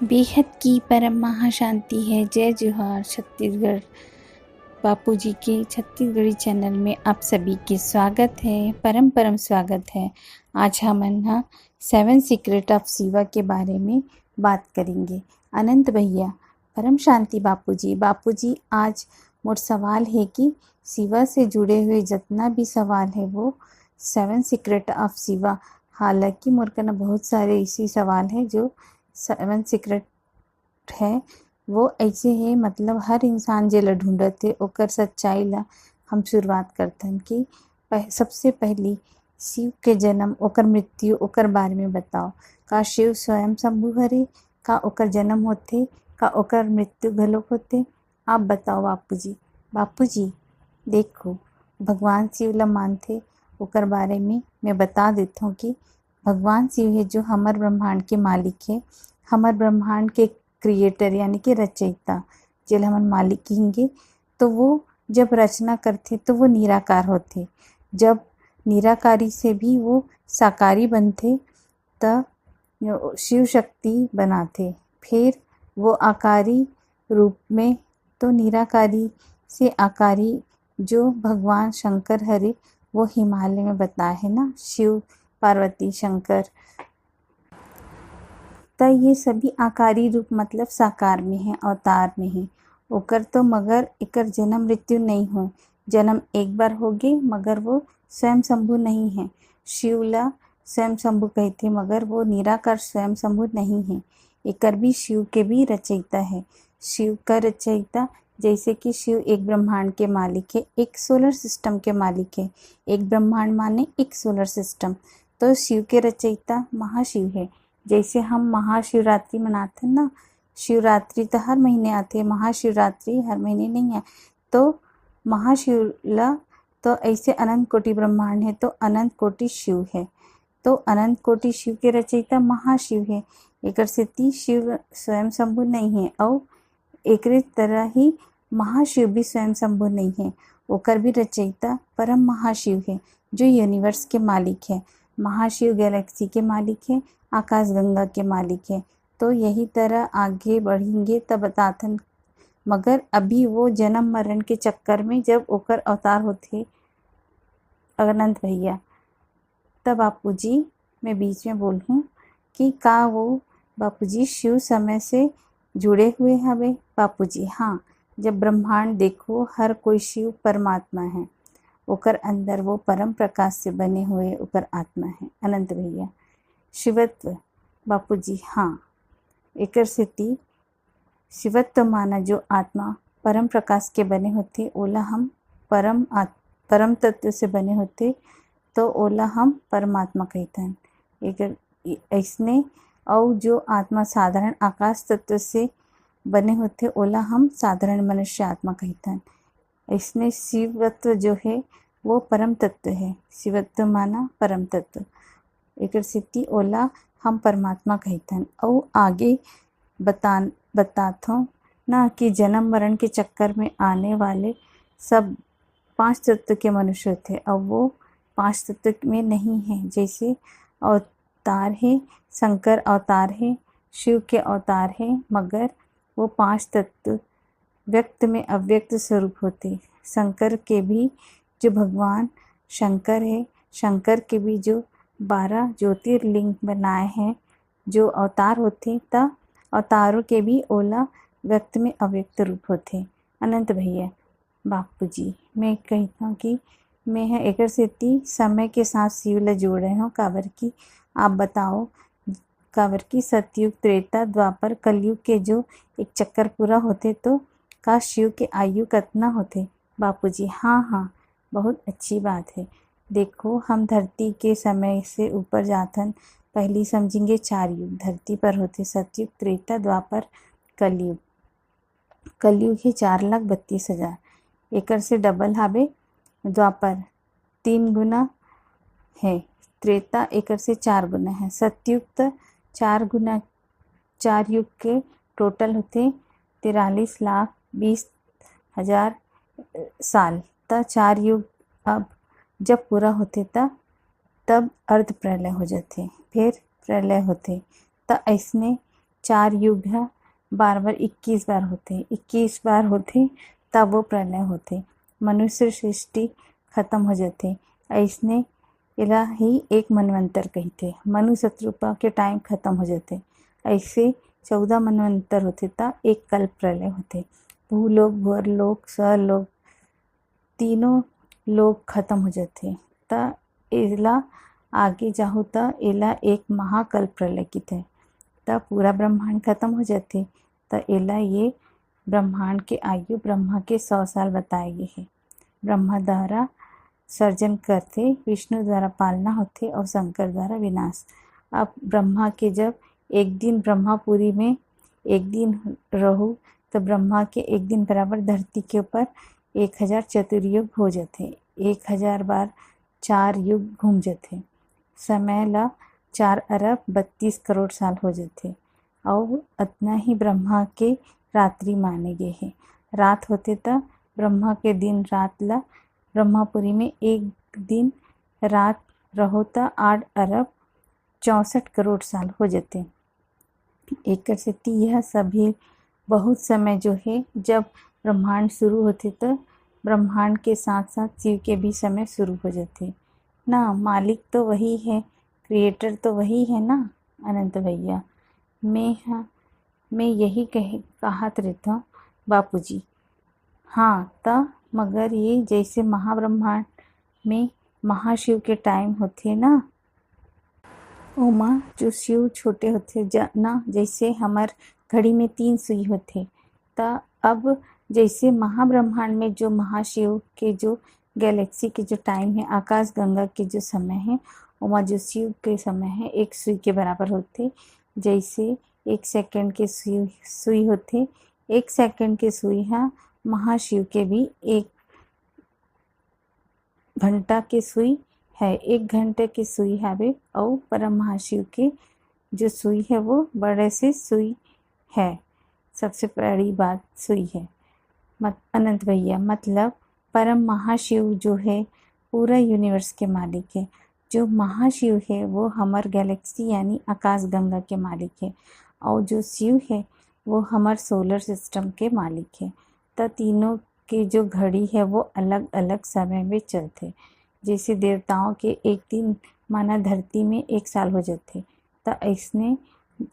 बेहद की परम महाशांति है। जय जोहार छत्तीसगढ़। बापूजी के छत्तीसगढ़ी चैनल में आप सभी के स्वागत है, परम परम स्वागत है। आज हम 7 सीक्रेट ऑफ शिवा के बारे में बात करेंगे। अनंत भैया, परम शांति बापूजी आज मोर सवाल है कि शिवा से जुड़े हुए जितना भी सवाल है वो 7 सीक्रेट ऑफ शिवा। हालांकि मोर कना बहुत सारे ऐसे सवाल है जो 7 सीक्रेट है, वो ऐसे है, मतलब हर इंसान जेला ढूंढत है ओकर सच्चाई ला हम शुरुआत करथन कि सबसे पहली शिव के जन्म, ओकर मृत्यु, ओकर बारे में बताओ। का शिव स्वयं शंभु हरे? का ओकर जन्म होथे? का ओकर मृत्यु घलोक होथे? आप बताओ बापूजी देखो, भगवान शिव ला मानथे, ओकर बारे में मैं बता देता हूँ कि भगवान शिव है जो हमर ब्रह्मांड के मालिक है, हमर ब्रह्मांड के क्रिएटर यानी कि रचयिता जेल हमन मालिक कहेंगे। तो वो जब रचना करते तो वो निराकार होते, जब निराकारी से भी वो साकारी बनते तब शिव शक्ति बनाते, फिर वो आकारी रूप में तो निराकारी से आकारी जो भगवान शंकर हरे वो हिमालय में बताए है ना, शिव पार्वती शंकर। तो ये सभी आकारी रूप मतलब साकार में है, अवतार में है ओकर। तो मगर एकर जन्म मृत्यु नहीं हो, जन्म एक बार होगे मगर वो स्वयं शंभु नहीं है। शिवला स्वयं शंभु कहते मगर वो निराकार स्वयं शंभु नहीं है। एकर भी शिव के भी रचयिता है। शिव का रचयिता जैसे कि शिव एक ब्रह्मांड के मालिक है, एक सोलर सिस्टम के मालिक है। एक ब्रह्मांड माने एक सोलर सिस्टम। तो शिव के रचयिता महाशिव है। जैसे हम महाशिवरात्रि मनाते हैं ना, शिवरात्रि तो हर महीने आते, महाशिवरात्रि हर महीने नहीं है। तो महाशिवला तो ऐसे अनंत कोटि ब्रह्मांड है, तो अनंत कोटि शिव है। तो अनंत कोटि शिव के रचयिता महाशिव है। एकर सेती शिव स्वयं शंभु नहीं है और एकरे तरह ही महाशिव भी स्वयं शंभु नहीं है। ओकर भी रचयिता परम महाशिव है जो यूनिवर्स के मालिक है। महाशिव गैलेक्सी के मालिक है, आकाश गंगा के मालिक है। तो यही तरह आगे बढ़ेंगे तब बताथन, मगर अभी वो जन्म मरण के चक्कर में जब ओकर अवतार होते अनंत भैया, तब बापूजी मैं बीच में बोलूँ कि का वो बापूजी शिव समय से जुड़े हुए हवे? बापूजी हाँ, जब ब्रह्मांड देखो हर कोई शिव परमात्मा है, ओकर अंदर वो परम प्रकाश से बने हुए ओकर आत्मा है। अनंत भैया शिवत्व बापूजी हाँ, एकर सेती शिवत्व माना जो आत्मा परम प्रकाश के बने होते ओला हम परम तत्व से बने होते तो ओला हम परमात्मा कहतन। एकर ऐसने और जो आत्मा साधारण आकाश तत्व से बने होते ओला हम साधारण मनुष्य आत्मा कहतन। इसने शिवत्व जो है वो परम तत्व है। शिवत्व माना परम तत्व, एकर सिद्धि ओला हम परमात्मा कहतन। और आगे बताथों ना कि जन्म मरण के चक्कर में आने वाले सब 5 तत्व के मनुष्य थे और वो 5 तत्व में नहीं है। जैसे अवतार है, शंकर अवतार है, शिव के अवतार है, मगर वो 5 तत्व व्यक्त में अव्यक्त स्वरूप होते। शंकर के भी जो भगवान शंकर है, शंकर के भी जो 12 ज्योतिर्लिंग बनाए हैं जो अवतार होते, तब अवतारों के भी ओला व्यक्त में अव्यक्त रूप होते। अनंत भैया बापूजी मैं कहता हूँ कि मैं है एकर सेती समय के साथ शिव ला जोड़ रहे हूँ। काबर की आप बताओ, काबर की सतयुग, त्रेता, द्वापर, कलयुग के जो एक चक्कर पूरा होते तो का शिव के आयु कितना होते? बापूजी हाँ, बहुत अच्छी बात है। देखो हम धरती के समय से ऊपर जाथन, पहली समझेंगे 4 युग धरती पर होते, सतयुग, त्रेता, द्वापर, कलयुग। कलयुग है 4,32,000, एकर से डबल हावे द्वापर 3 गुना है, त्रेता एकर से 4 गुना है, सतयुग तो 4 गुना, 4 युग के टोटल होते 43,20,000 साल। त 4 युग अब जब पूरा होते तब अर्ध प्रलय हो जाते, फिर प्रलय होते। त ऐसने 4 युग है, बार बार 21 बार होते, 21 बार होते तब वो प्रलय होते, मनुष्य सृष्टि खत्म हो जाते। ऐसने इला ही एक मनवंतर कहते, मनु शत्रुपा के टाइम खत्म हो जाते। ऐसे 14 मनवंतर होते ता एक कल्प प्रलय होते। भूलोक, भुवरलोक, स्वरलोक तीनों लोग खत्म हो जाते। ता इला आगे जाहो ता इला एक महाकल्प प्रलय की थे, तब पूरा ब्रह्मांड खत्म हो जाते। तो इला ये ब्रह्मांड के आयु ब्रह्मा के 100 साल बताए गए हैं। ब्रह्मा द्वारा सर्जन करते, विष्णु द्वारा पालना होते और शंकर द्वारा विनाश। अब ब्रह्मा के जब एक दिन ब्रह्मापुरी में एक दिन रहू तो ब्रह्मा के एक दिन बराबर धरती के ऊपर 1000 चतुर्युग हो जाते। 1000 बार 4 युग घूम जाते। समय ला 4 अरब 32 करोड़ साल हो जाते। और इतना ही ब्रह्मा के रात्रि माने गए हैं। रात होते तब ब्रह्मा के दिन रात ला ब्रह्मापुरी में एक दिन रात रहो तो 8 अरब 64 करोड़ साल हो जाते। एक से यह सभी बहुत समय जो है जब ब्रह्मांड शुरू होते तो ब्रह्मांड के साथ साथ शिव के भी समय शुरू हो जाते ना। मालिक तो वही है, क्रिएटर तो वही है ना अनंत भैया। मैं यही कहत रहता हूँ बापूजी। हाँ तो मगर ये जैसे महाब्रह्मांड में महाशिव के टाइम होते ना, ओमा जो शिव छोटे होते ना, जैसे हमार घड़ी में 3 सुई होते। तो अब जैसे महाब्रह्मांड में जो महाशिव के जो गैलेक्सी के जो टाइम है, आकाश गंगा के जो समय है, ओमा जो शिव के समय है 1 सुई के बराबर होते। जैसे 1 सेकंड के सुई होते, 1 सेकंड के सुई है महाशिव के भी 1 घंटा के सुई है, 1 घंटे की सुई है। और परम महाशिव के जो सुई है वो बड़े से सुई है, सबसे बड़ी बात सुई है। अनंत भैया मतलब परम महाशिव जो है पूरा यूनिवर्स के मालिक है। जो महाशिव है वो हमार गैलेक्सी यानी आकाश गंगा के मालिक है। और जो शिव है वो हमार सोलर सिस्टम के मालिक है। तो तीनों की जो घड़ी है वो अलग अलग समय में चलते। जैसे देवताओं के एक दिन माना धरती में 1 साल हो जाते, तो ऐसने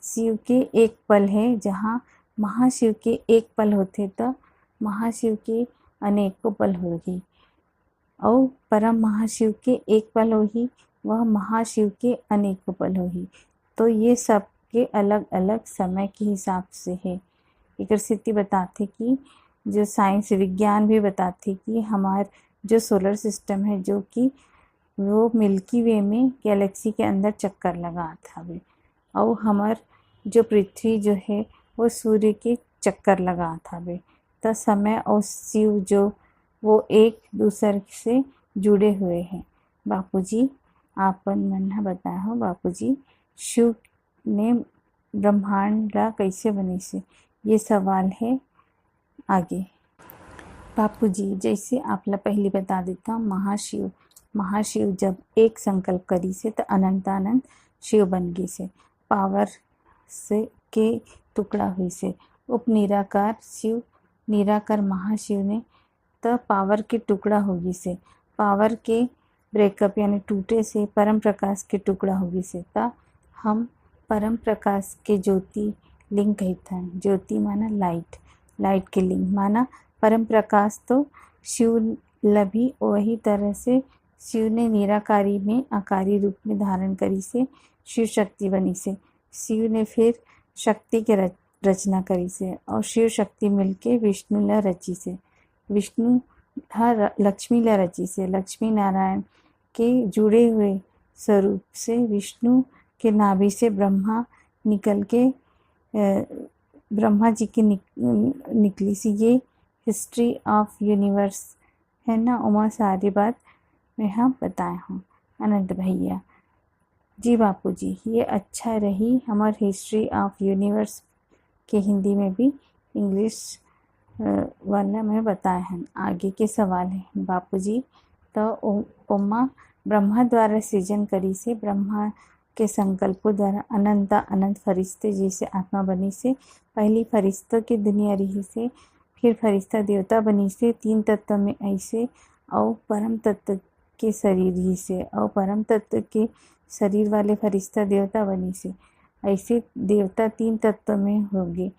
शिव के एक पल है जहाँ महाशिव के एक पल होते तो महाशिव के अनेकों पल होगी। और परम महाशिव के एक पल होगी, वह महाशिव के अनेकों पल होगी। तो ये सब के अलग अलग समय के हिसाब से है। एक स्थिति बताते कि जो साइंस विज्ञान भी बताते कि हमार जो सोलर सिस्टम है जो कि वो मिल्की वे में गैलेक्सी के अंदर चक्कर लगा था वे, और हमार जो पृथ्वी जो है वो सूर्य के चक्कर लगा था वे। तो समय और शिव जो वो एक दूसरे से जुड़े हुए हैं। बापूजी आपन मन बताया हो बापूजी शिव ने ब्रह्मांड ला कैसे बनी से, ये सवाल है आगे। बापूजी जैसे आपला पहले बता देता, महाशिव जब एक संकल्प करी से तो अनंतानंत शिव बन गई से, पावर से के टुकड़ा हुई से। उप निराकार शिव निराकार महाशिव ने तो पावर के टुकड़ा होगी से, पावर के ब्रेकअप यानी टूटे से परम प्रकाश के टुकड़ा होगी से। ता हम परम प्रकाश के ज्योति लिंग कहते हैं। ज्योति माना लाइट, लाइट के लिंग माना परम प्रकाश। तो शिव लभी वही तरह से शिव ने निराकारी में आकारी रूप में धारण करी से शिव शक्ति बनी से। शिव ने फिर शक्ति के रचना करी से, और शिव शक्ति मिलके विष्णु ला रची से, विष्णु लक्ष्मी ला रची से। लक्ष्मी नारायण के जुड़े हुए स्वरूप से विष्णु के नाभि से ब्रह्मा निकल के ब्रह्मा जी की निकली सी। ये हिस्ट्री ऑफ यूनिवर्स है ना, उमा सारी बात मैं हम बताए हूँ अनंत भैया जी। बापूजी ये अच्छा रही हमार हिस्ट्री ऑफ यूनिवर्स के हिंदी में भी इंग्लिश वाला में बताए हैं। आगे के सवाल है बापूजी। तो उमा ब्रह्मा द्वारा सृजन करी से, ब्रह्मा के संकल्पों द्वारा अनंत फरिश्ते जैसे आत्मा बनी से, पहली फरिश्तों की दुनिया रही से, फिर फरिश्ता देवता बनी से, 3 तत्व में ऐसे, और परम तत्व के शरीर ही से, और परम तत्व के शरीर वाले फरिश्ता देवता बनी से, ऐसे देवता 3 तत्व में होंगे।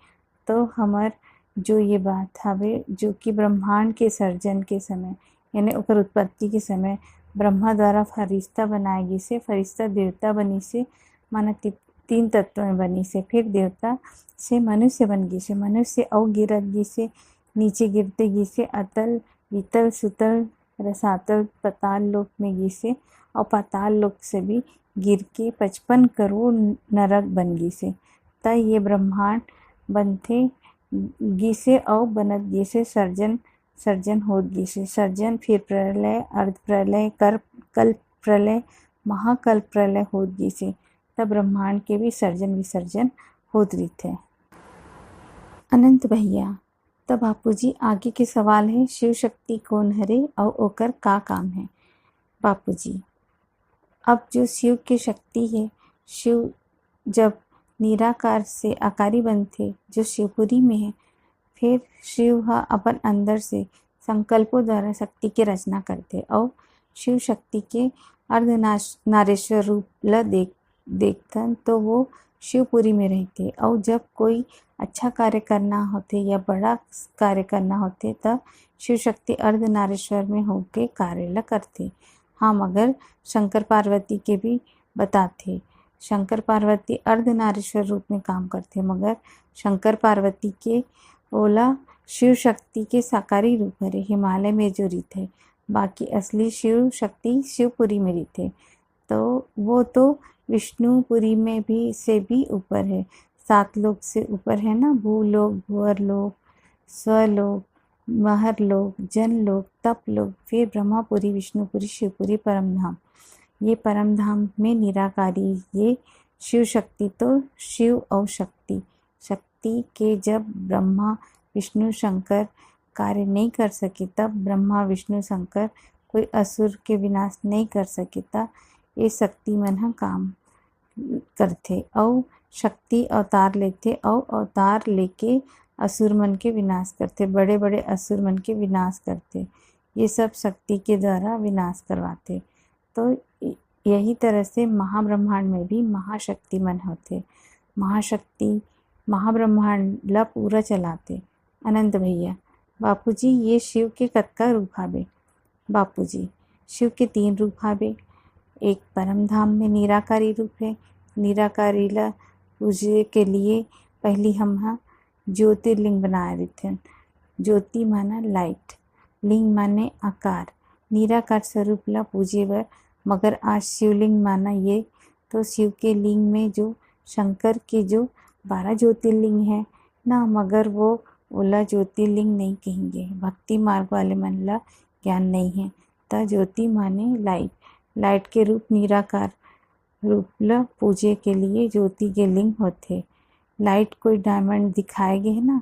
तो हमार जो ये बात हवे जो कि ब्रह्मांड के सर्जन के समय यानी ओकर उत्पत्ति के समय ब्रह्मा द्वारा फरिश्ता बनाएगी से, फरिश्ता देवता बनी से, माना 3 तत्व में बनी से, फिर देवता से मनुष्य बन गई से, मनुष्य और गिरत गी से, नीचे गिरते गी से अतल वितल सुतल रसातल पाताल लोक में गी से, और पाताल लोक से भी गिर के 55 करोड़ नरक बन गी से। त ये ब्रह्मांड बनते गी से और बनत गी से, सर्जन होत गी से, सर्जन फिर प्रलय अर्ध प्रलय कल्प प्रलय महाकल्प प्रलय होत गी से, तब ब्रह्मांड के भी सर्जन विसर्जन होत रही थे। अनंत भैया तब बापूजी आगे के सवाल है, शिव शक्ति कौन हरे और ओकर का काम है। बापूजी अब जो शिव की शक्ति है, शिव जब निराकार से आकारी बनते जो शिवपुरी में है, फिर शिव अपन अंदर से संकल्पों द्वारा शक्ति की रचना करते और शिव शक्ति के अर्धनारेश्वर रूप ल देखतन तो वो शिवपुरी में रहते, और जब कोई अच्छा कार्य करना होते या बड़ा कार्य करना होते तब शिव शक्ति अर्धनारेश्वर में होके कार्य ल करते। हाँ, मगर शंकर पार्वती के भी बताते, शंकर पार्वती अर्धनारीश्वर रूप में काम करते, मगर शंकर पार्वती के ओला शिव शक्ति के साकारी रूप में हिमालय में जो रीत है, बाकी असली शिव शक्ति शिवपुरी में रीत है। तो वो तो विष्णुपुरी में भी से भी ऊपर है, 7 लोक से ऊपर है ना, भूलोक भूअर लोक स्वलोक महर लोक जनलोक तप लोक, फिर ब्रह्मापुरी विष्णुपुरी शिवपुरी परमधाम। ये परमधाम में निराकारी ये शिव शक्ति तो शिव और शक्ति के जब ब्रह्मा विष्णु शंकर कार्य नहीं कर सके, तब ब्रह्मा विष्णु शंकर कोई असुर के विनाश नहीं कर सके, तब ये शक्ति मन काम करते और शक्ति अवतार लेते और अवतार लेके असुर मन के विनाश करते, बड़े बड़े असुर मन के विनाश करते, ये सब शक्ति के द्वारा विनाश करवाते। तो यही तरह से महाब्रह्मांड में भी महाशक्ति मन होते, महाशक्ति महाब्रह्मांड ला पूरा चलाते। अनंत भैया बापूजी ये शिव के कतका रूप हावे। बापूजी शिव के 3 रूप हावे, एक परमधाम में निराकारी रूप है, निराकारी ला पूजे के लिए पहली हम ज्योतिर्लिंग बनाए रहते। ज्योति माना लाइट, लिंग माने आकार, निराकार स्वरूप ला पूजे बर, मगर आज शिवलिंग माना ये तो शिव के लिंग में जो शंकर के जो 12 ज्योतिर्लिंग है ना, मगर वो ओला ज्योतिर्लिंग नहीं कहेंगे, भक्ति मार्ग वाले मन ला ज्ञान नहीं है। त ज्योति माने लाइट के रूप निराकार रूप ला पूजे के लिए ज्योति के लिंग होते। लाइट कोई डायमंड दिखाए गए है ना,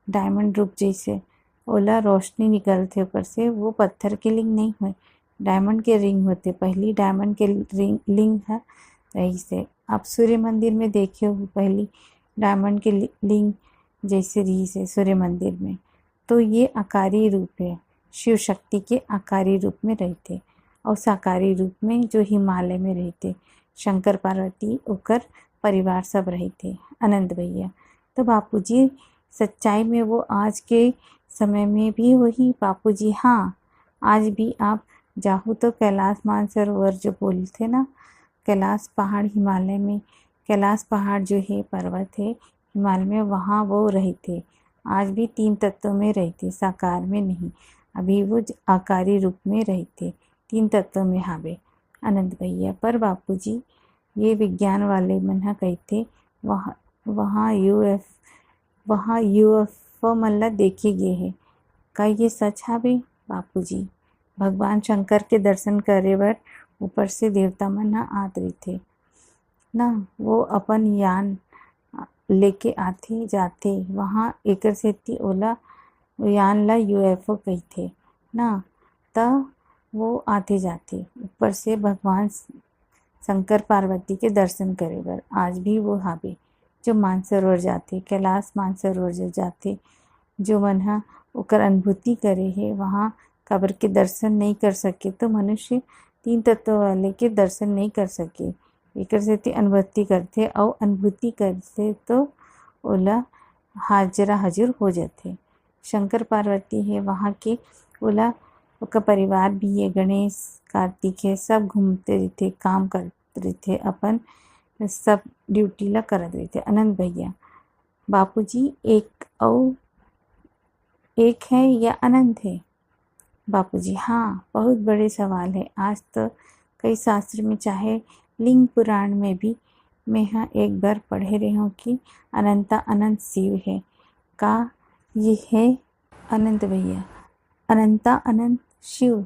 डायमंड रूप जैसे ओला रोशनी निकलते ऊपर से, वो पत्थर के लिंग नहीं हुए, डायमंड के रिंग होते। पहली डायमंड के लिंग है रही से, आप सूर्य मंदिर में देखे हो पहली डायमंड के लिंग जैसे रही से सूर्य मंदिर में। तो ये आकारी रूप है, शिव शक्ति के आकारी रूप में रहते और साकारी रूप में जो हिमालय में रहते, शंकर पार्वती ओकर परिवार सब रहते। अनंत भैया तो बापूजी सच्चाई में वो आज के समय में भी वही बापूजी। हाँ, आज भी आप जाहू तो कैलाश मानसरोवर जो बोलते ना, कैलाश पहाड़ हिमालय में, कैलाश पहाड़ जो है पर्वत है हिमालय में, वहाँ वो रहते। आज भी 3 तत्वों में रहते, साकार में नहीं, अभी वो आकारी रूप में रहते, 3 तत्वों में हावे। अनंत भैया पर बापूजी ये विज्ञान वाले मन कहते वहाँ यूएफओ मन ला देखे गए है, का ये सच हावे। बापूजी भगवान शंकर के दर्शन करे बर ऊपर से देवता मन आत रही थे ना, वो अपन यान लेके आते जाते वहाँ, एकर सेती ओला यान ला यूएफओ कहते ना। तब वो आते जाते ऊपर से भगवान शंकर पार्वती के दर्शन करे बर आज भी वो हावे जो मानसरोवर जाते, कैलाश मानसरोवर जो जाते, जो मन ह ओकर अनुभूति करे हे वहाँ काबर के दर्शन नहीं कर सके तो मनुष्य तीन तत्व वाले के दर्शन नहीं कर सके। एकर सेती अनुभूति करथे और अनुभूति करथे तो ओला हाजरा हजूर हो जाथे। शंकर पार्वती है वहाँ के ओला ओकर परिवार भी है, गणेश कार्तिक है, सब घूमते रहते, काम करते रहते, अपन सब ड्यूटी ला करत रहते। अनंत भैया बापूजी एक और एक है या अनंत है? बापूजी हाँ, बहुत बड़े सवाल है। आज तो कई शास्त्र में चाहे लिंग पुराण में भी मैं यहाँ एक बार पढ़े रही हूँ कि अनंता अनंत शिव है। का ये है अनंत भैया? अनंता अनंत शिव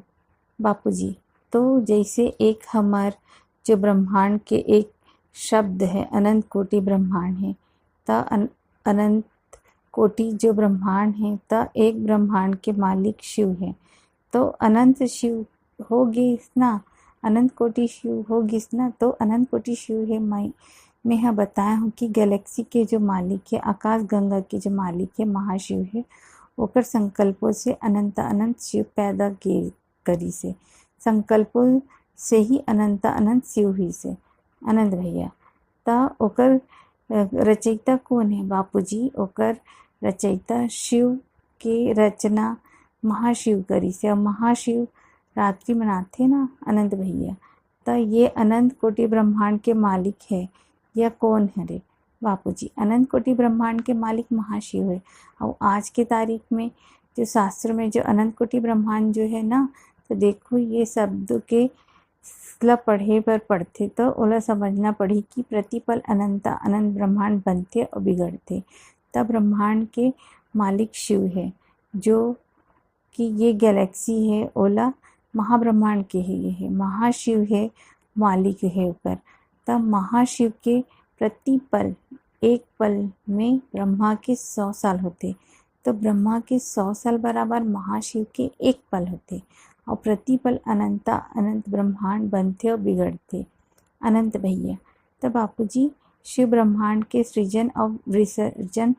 बापूजी तो जैसे एक हमार जो ब्रह्मांड के एक शब्द है अनंत कोटि ब्रह्मांड है, तो अनंत कोटि जो ब्रह्मांड है तो एक ब्रह्मांड के मालिक शिव है, तो अनंत शिव होगी ना, अनंत कोटि शिव होगी ना, तो अनंत कोटि शिव है। मैं यहाँ बताया हूँ कि गैलेक्सी के जो मालिक है, आकाश गंगा के जो मालिक है महाशिव है, ओकर संकल्पों से अनंत अनंत शिव पैदा किए करी से, संकल्पों से ही अनंत अनंत शिव ही से। अनंत भैया तो ओकर रचयिता कौन है बापूजी? ओकर रचयिता शिव के रचना महाशिव करी से, और महाशिव रात्रि मनाते ना अनंत भैया। तो ये अनंत कोटि ब्रह्मांड के मालिक है या कौन है रे बापूजी? अनंत कोटि ब्रह्मांड के मालिक महाशिव है। और आज के तारीख में जो शास्त्र में जो अनंत कोटि ब्रह्मांड जो है ना, तो देखो ये शब्द के ला पढ़े पर पढ़ते तो ओला समझना पड़ी कि प्रतिपल अनंत अनंत ब्रह्मांड बनते और बिगड़ते। तब ब्रह्मांड के मालिक शिव है, जो कि ये गैलेक्सी है ओला महाब्रह्मांड के है, ये है महाशिव है, मालिक है ऊपर। तब महाशिव के प्रतिपल एक पल में ब्रह्मा के 100 साल होते, तो ब्रह्मा के 100 साल बराबर महाशिव के एक पल होते, और प्रतिपल अनंत अनंत ब्रह्मांड बनते और बिगड़ते। अनंत भैया तब बापूजी शिव ब्रह्मांड के सृजन और विसर्जन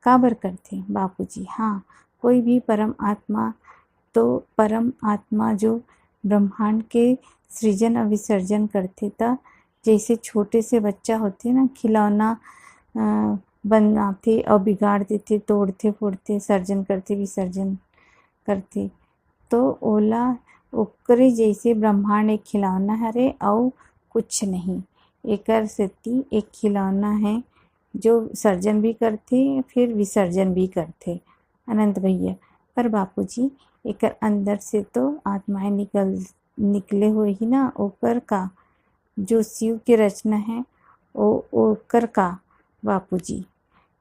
काबर करते बापूजी? हाँ, कोई भी परम आत्मा, तो परम आत्मा जो ब्रह्मांड के सृजन और विसर्जन करते, था जैसे छोटे से बच्चा होते ना, खिलौना बनाते और बिगाड़ देते, तोड़ते फोड़ते, सर्जन करते विसर्जन करते, तो ओला ओकरे जैसे ब्रह्मांड एक खिलौना है रे और कुछ नहीं। एकर सेती एक खिलौना है जो सर्जन भी करते फिर विसर्जन भी करते। अनंत भैया पर बापूजी एकर अंदर से तो आत्माएं निकले हुए ही ना, ओकर का जो शिव की रचना है ओकर का बापूजी?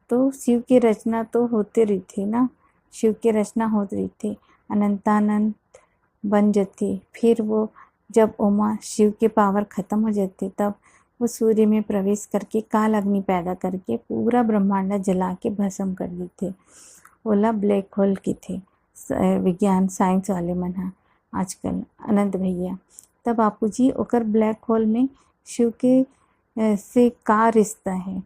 तो शिव की रचना तो होते रहते ना, शिव की रचना होते रहते, अनंतानंत बन जाते, फिर वो जब ओमा शिव के पावर ख़त्म हो जाते तब वो सूर्य में प्रवेश करके काल अग्नि पैदा करके पूरा ब्रह्मांड जला के भस्म कर देते। ओला ब्लैक होल की थे विज्ञान साइंस वाले मन हा आजकल। अनंत भैया तब बापूजी ओकर ब्लैक होल में शिव के से का रिश्ता है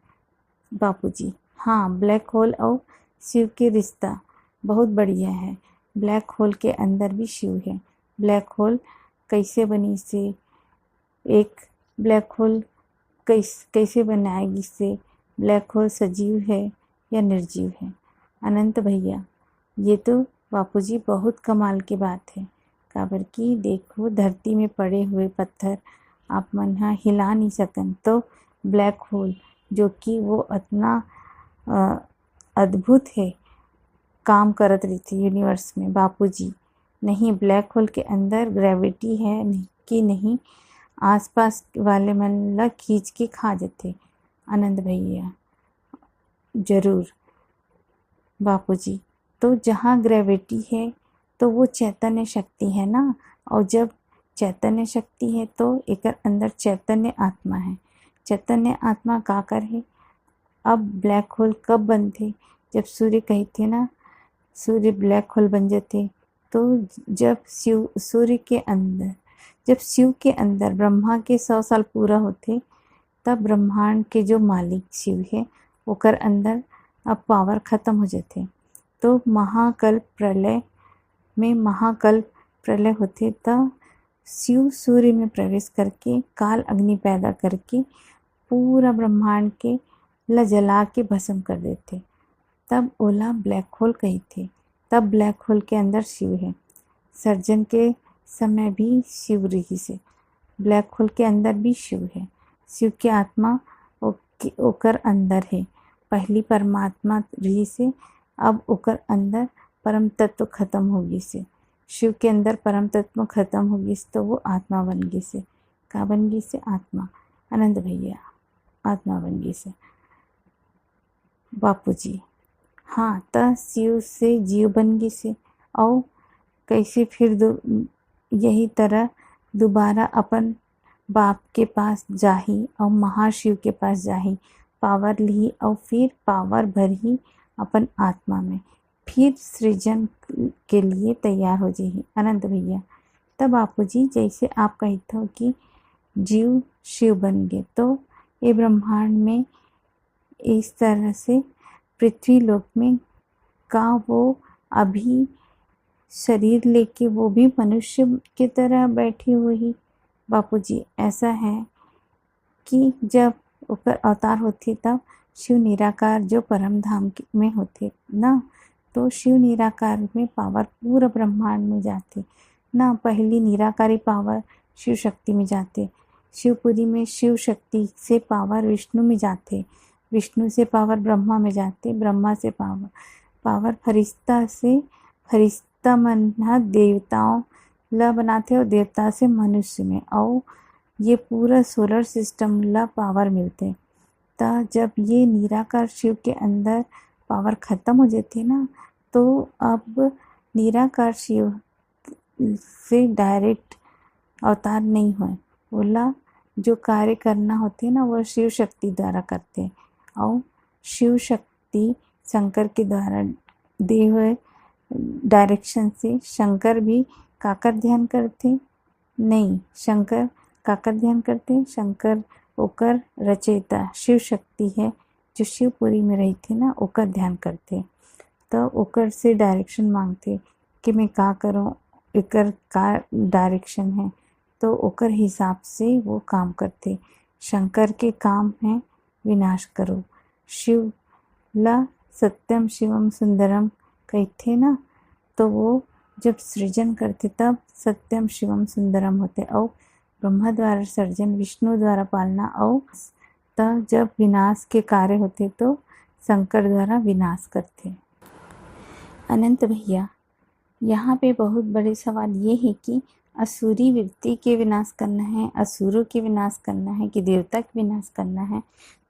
बापूजी? हाँ, ब्लैक होल और शिव के रिश्ता बहुत बढ़िया है। ब्लैक होल के अंदर भी शिव है। ब्लैक होल कैसे बनी से, एक ब्लैक होल कैसे बनाएगी से, ब्लैक होल सजीव है या निर्जीव है? अनंत भैया ये तो बापूजी बहुत कमाल की बात है, काबर कि देखो धरती में पड़े हुए पत्थर आप मन हा हिला नहीं सकन, तो ब्लैक होल जो कि वो इतना अद्भुत है काम करत रही थी यूनिवर्स में बापूजी। नहीं, ब्लैक होल के अंदर ग्रेविटी है कि नहीं, आसपास वाले मन ला खींच के खा जाते। अनंत भैया जरूर बापूजी, तो जहाँ ग्रेविटी है तो वो चैतन्य शक्ति है ना, और जब चैतन्य शक्ति है तो एकर अंदर चैतन्य आत्मा है। चैतन्य आत्मा का कर है? अब ब्लैक होल कब बनते? जब सूर्य कहते ना, सूर्य ब्लैक होल बन जाते, तो जब सूर्य के अंदर जब शिव के अंदर ब्रह्मा के 100 साल पूरा होते, तब ब्रह्मांड के जो मालिक शिव है ओकर अंदर अब पावर ख़त्म हो जाते। तो महाकल्प प्रलय होते, तब शिव सूर्य में प्रवेश करके काल अग्नि पैदा करके पूरा ब्रह्मांड के जला के भस्म कर देते। तब ओला ब्लैक होल कही थे। तब ब्लैक होल के अंदर शिव है। सर्जन के समय भी शिव रही से, ब्लैक होल के अंदर भी शिव है। शिव की आत्मा ओकर अंदर है। पहली परमात्मा रही से, अब ओकर अंदर परम तत्व खत्म होगी से। शिव के अंदर परम तत्व खत्म होगी तो वो आत्मा बन गई से। का बन गई से? आत्मा। आनंद भैया आत्मा बन गई से। बापूजी हाँ, त शिव से जीव बन गई से। और कैसे फिर यही तरह दोबारा अपन बाप के पास जाही और महाशिव के पास जाही, पावर ली और फिर पावर भरी अपन आत्मा में, फिर सृजन के लिए तैयार हो जाही। अनंत भैया तब बापूजी जैसे आप कहते हो कि जीव शिव बन गए, तो ये ब्रह्मांड में इस तरह से पृथ्वी लोक में का वो अभी शरीर लेके वो भी मनुष्य की तरह बैठी हुई। बापूजी ऐसा है कि जब ऊपर अवतार होती तब शिव निराकार जो परम धाम में होते ना, तो शिव निराकार में पावर पूरा ब्रह्मांड में जाते ना। पहली निराकारी पावर शिव शक्ति में जाते, शिवपुरी में शिव शक्ति से पावर विष्णु में जाते, विष्णु से पावर ब्रह्मा में जाते, ब्रह्मा से पावर फरिश्ता से, फरिश्ता मन देवताओं ला बनाते और देवता से मनुष्य में, और ये पूरा सोलर सिस्टम ला पावर मिलते। ता जब ये निराकार शिव के अंदर पावर ख़त्म हो जाती ना, तो अब निराकार शिव से डायरेक्ट अवतार नहीं हुए, बोला जो कार्य करना होते ना वो शिव शक्ति द्वारा करते। और शिव शक्ति शंकर के द्वारा दिए हुए डायरेक्शन से शंकर भी काकर ध्यान करते नहीं, शंकर काकर ध्यान करते, शंकर ओकर रचयिता शिव शक्ति है जो शिवपुरी में रही थी ना, ओकर ध्यान करते। तो ओकर से डायरेक्शन मांगते कि मैं का करूं, एकर का डायरेक्शन है, तो ओकर हिसाब से वो काम करते। शंकर के काम है विनाश करो। शिव ला सत्यम शिवम सुंदरम कहते ना, तो वो जब सृजन करते तब सत्यम शिवम सुंदरम होते, और ब्रह्मा द्वारा सर्जन, विष्णु द्वारा पालना, और तब जब विनाश के कार्य होते तो शंकर द्वारा विनाश करते। अनंत भैया यहाँ पे बहुत बड़े सवाल ये है कि असुरी व्यक्ति के विनाश करना है, असुरों के विनाश करना है, कि देवता के विनाश करना है,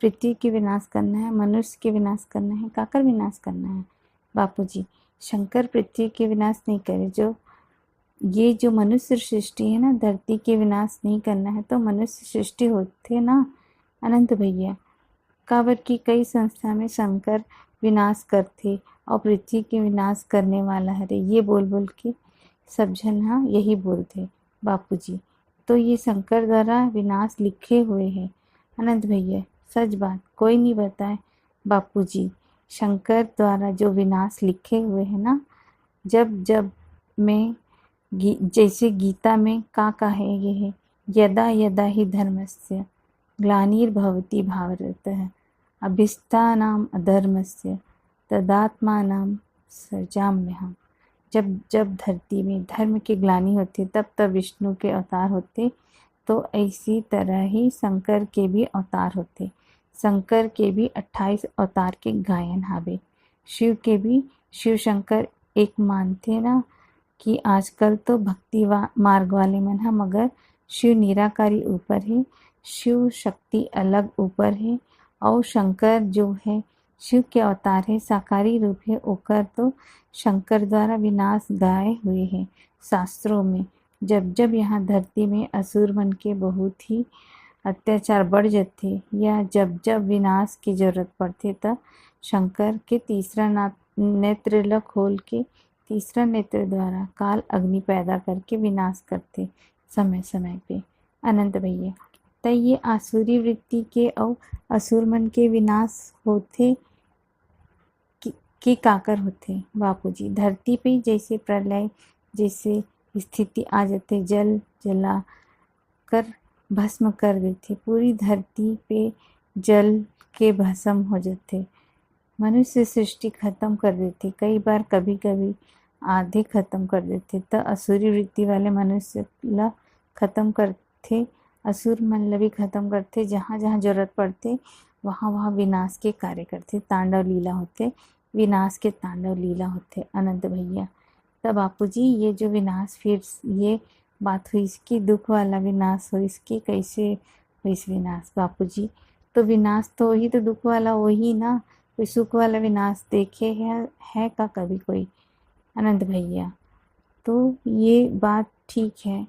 पृथ्वी के विनाश करना है, मनुष्य के विनाश करना है, काकर विनाश करना है? बापूजी शंकर पृथ्वी के विनाश नहीं करे, जो मनुष्य सृष्टि है ना, धरती के विनाश नहीं करना है तो मनुष्य सृष्टि होते ना। अनंत भैया काबर की कई संस्था में शंकर विनाश करते और पृथ्वी के विनाश करने वाला है रे, ये बोल बोल के सब जन हाँ यही बोलते। बापूजी तो ये शंकर द्वारा विनाश लिखे हुए हैं। अनंत भैया सच बात कोई नहीं बताए। बापूजी शंकर द्वारा जो विनाश लिखे हुए हैं ना, जब में जैसे गीता में का है, ये है यदा यदा ही धर्मस्य ग्लानिर्भवति भारतः अभिष्टानाम अधर्मस्य तदात्मानां सृजाम्यहम्। जब धरती में धर्म की ग्लानि होती तब विष्णु के अवतार होते, तो ऐसी तरह ही शंकर के भी अवतार होते। शंकर के भी 28 अवतार के गायन हावे। शिव के भी शिव शंकर एक मानते ना, कि आजकल तो भक्ति मार्ग वाले मन है, मगर शिव निराकारी ऊपर है, शिव शक्ति अलग ऊपर है, और शंकर जो है शिव के अवतार है, साकारी रूप है, ओकर तो शंकर द्वारा विनाश गाए हुए हैं शास्त्रों में। जब यहाँ धरती में असुर मन के बहुत ही अत्याचार बढ़ जाते, या जब विनाश की जरूरत पड़ती, तब शंकर के तीसरा नेत्र ल खोल के तीसरा नेत्र द्वारा काल अग्नि पैदा करके विनाश करते। समय समय पे। अनंत भैया त ये आसुरी वृत्ति के और असुर मन के विनाश होथे कि काकर होथे बापूजी। धरती पे जैसे प्रलय जैसे स्थिति आ जाते, जल जला कर भस्म कर देते, पूरी धरती पे जल के भस्म हो जाते, मनुष्य सृष्टि खत्म कर देते, कई बार कभी कभी आधे खत्म कर देते। तो असुरी वृत्ति वाले मनुष्य ला खत्म करते, असुर मन ला भी खत्म करते, जहाँ जहाँ जरूरत पड़ते वहाँ वहाँ विनाश के कार्य करते, तांडव लीला होते, विनाश के तांडव लीला होते। अनंत भैया तब बापूजी ये जो विनाश फिर ये बात हुई इसकी दुख वाला विनाश हो, इसकी कैसे हो इस विनाश बापूजी? तो विनाश तो वही, तो दुख वाला वही ना, कोई सुख वाला विनाश देखे है का कभी कोई? अनंत भैया तो ये बात ठीक है,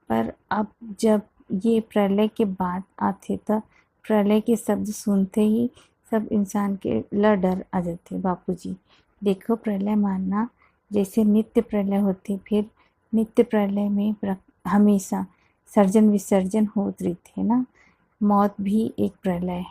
पर अब जब ये प्रलय के बाद आते तो प्रलय के शब्द सुनते ही सब इंसान के ला डर आ जाते बापूजी। देखो प्रलय मानना जैसे नित्य प्रलय होते, फिर नित्य प्रलय में हमेशा सर्जन विसर्जन होते रहते ना, मौत भी एक प्रलय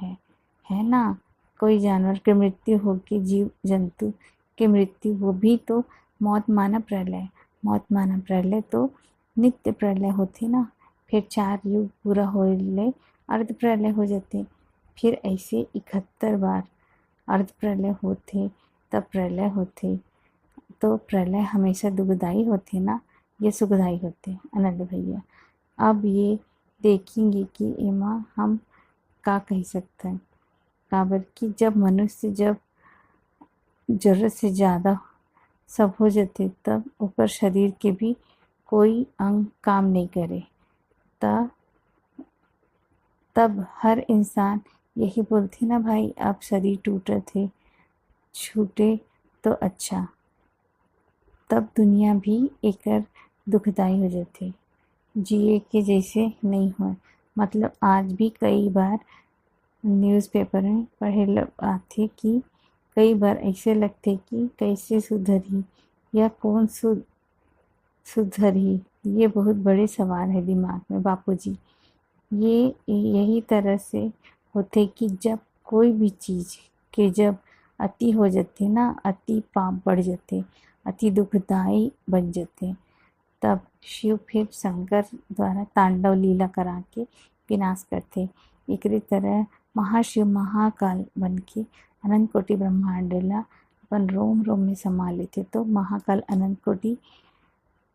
है ना। कोई जानवर की मृत्यु होगी, जीव जंतु की मृत्यु, वो भी तो मौत माना प्रलय, मौत माना प्रलय तो नित्य प्रलय होती ना। फिर 4 युग पूरा होले अर्ध प्रलय हो जाते, फिर ऐसे 71 बार अर्ध प्रलय होते, तब प्रलय होते। तो प्रलय हमेशा दुखदाई होते ना, ये सुखदाई होते। अनंत भैया अब ये देखेंगे कि एमा हम का कह सकते हैं, काबर कि जब मनुष्य जब जरूरत से ज़्यादा सब हो जाते तब ऊपर शरीर के भी कोई अंग काम नहीं करे, तब हर इंसान यही बोलते ना भाई अब शरीर टूटे थे, छूटे तो अच्छा, तब दुनिया भी एक दुखदाई हो जाती, जिए के जैसे नहीं हो। मतलब आज भी कई बार न्यूज़पेपर में पढ़े आते कि कई बार ऐसे लगते कि कैसे सुधरी या कौन सुधरी, ये बहुत बड़े सवाल है दिमाग में बापूजी। ये यही तरह से होते कि जब कोई भी चीज़ के जब अति हो जाते ना, अति पाप बढ़ जाते, अति दुखदाई बन जाते, तब शिव फिर शंकर द्वारा तांडव लीला करा के विनाश करते। एक तरह महाशिव महाकाल बन के अनंत कोटि ब्रह्मांड ला अपन रोम रोम में समा लेते। तो महाकाल अनंत कोटि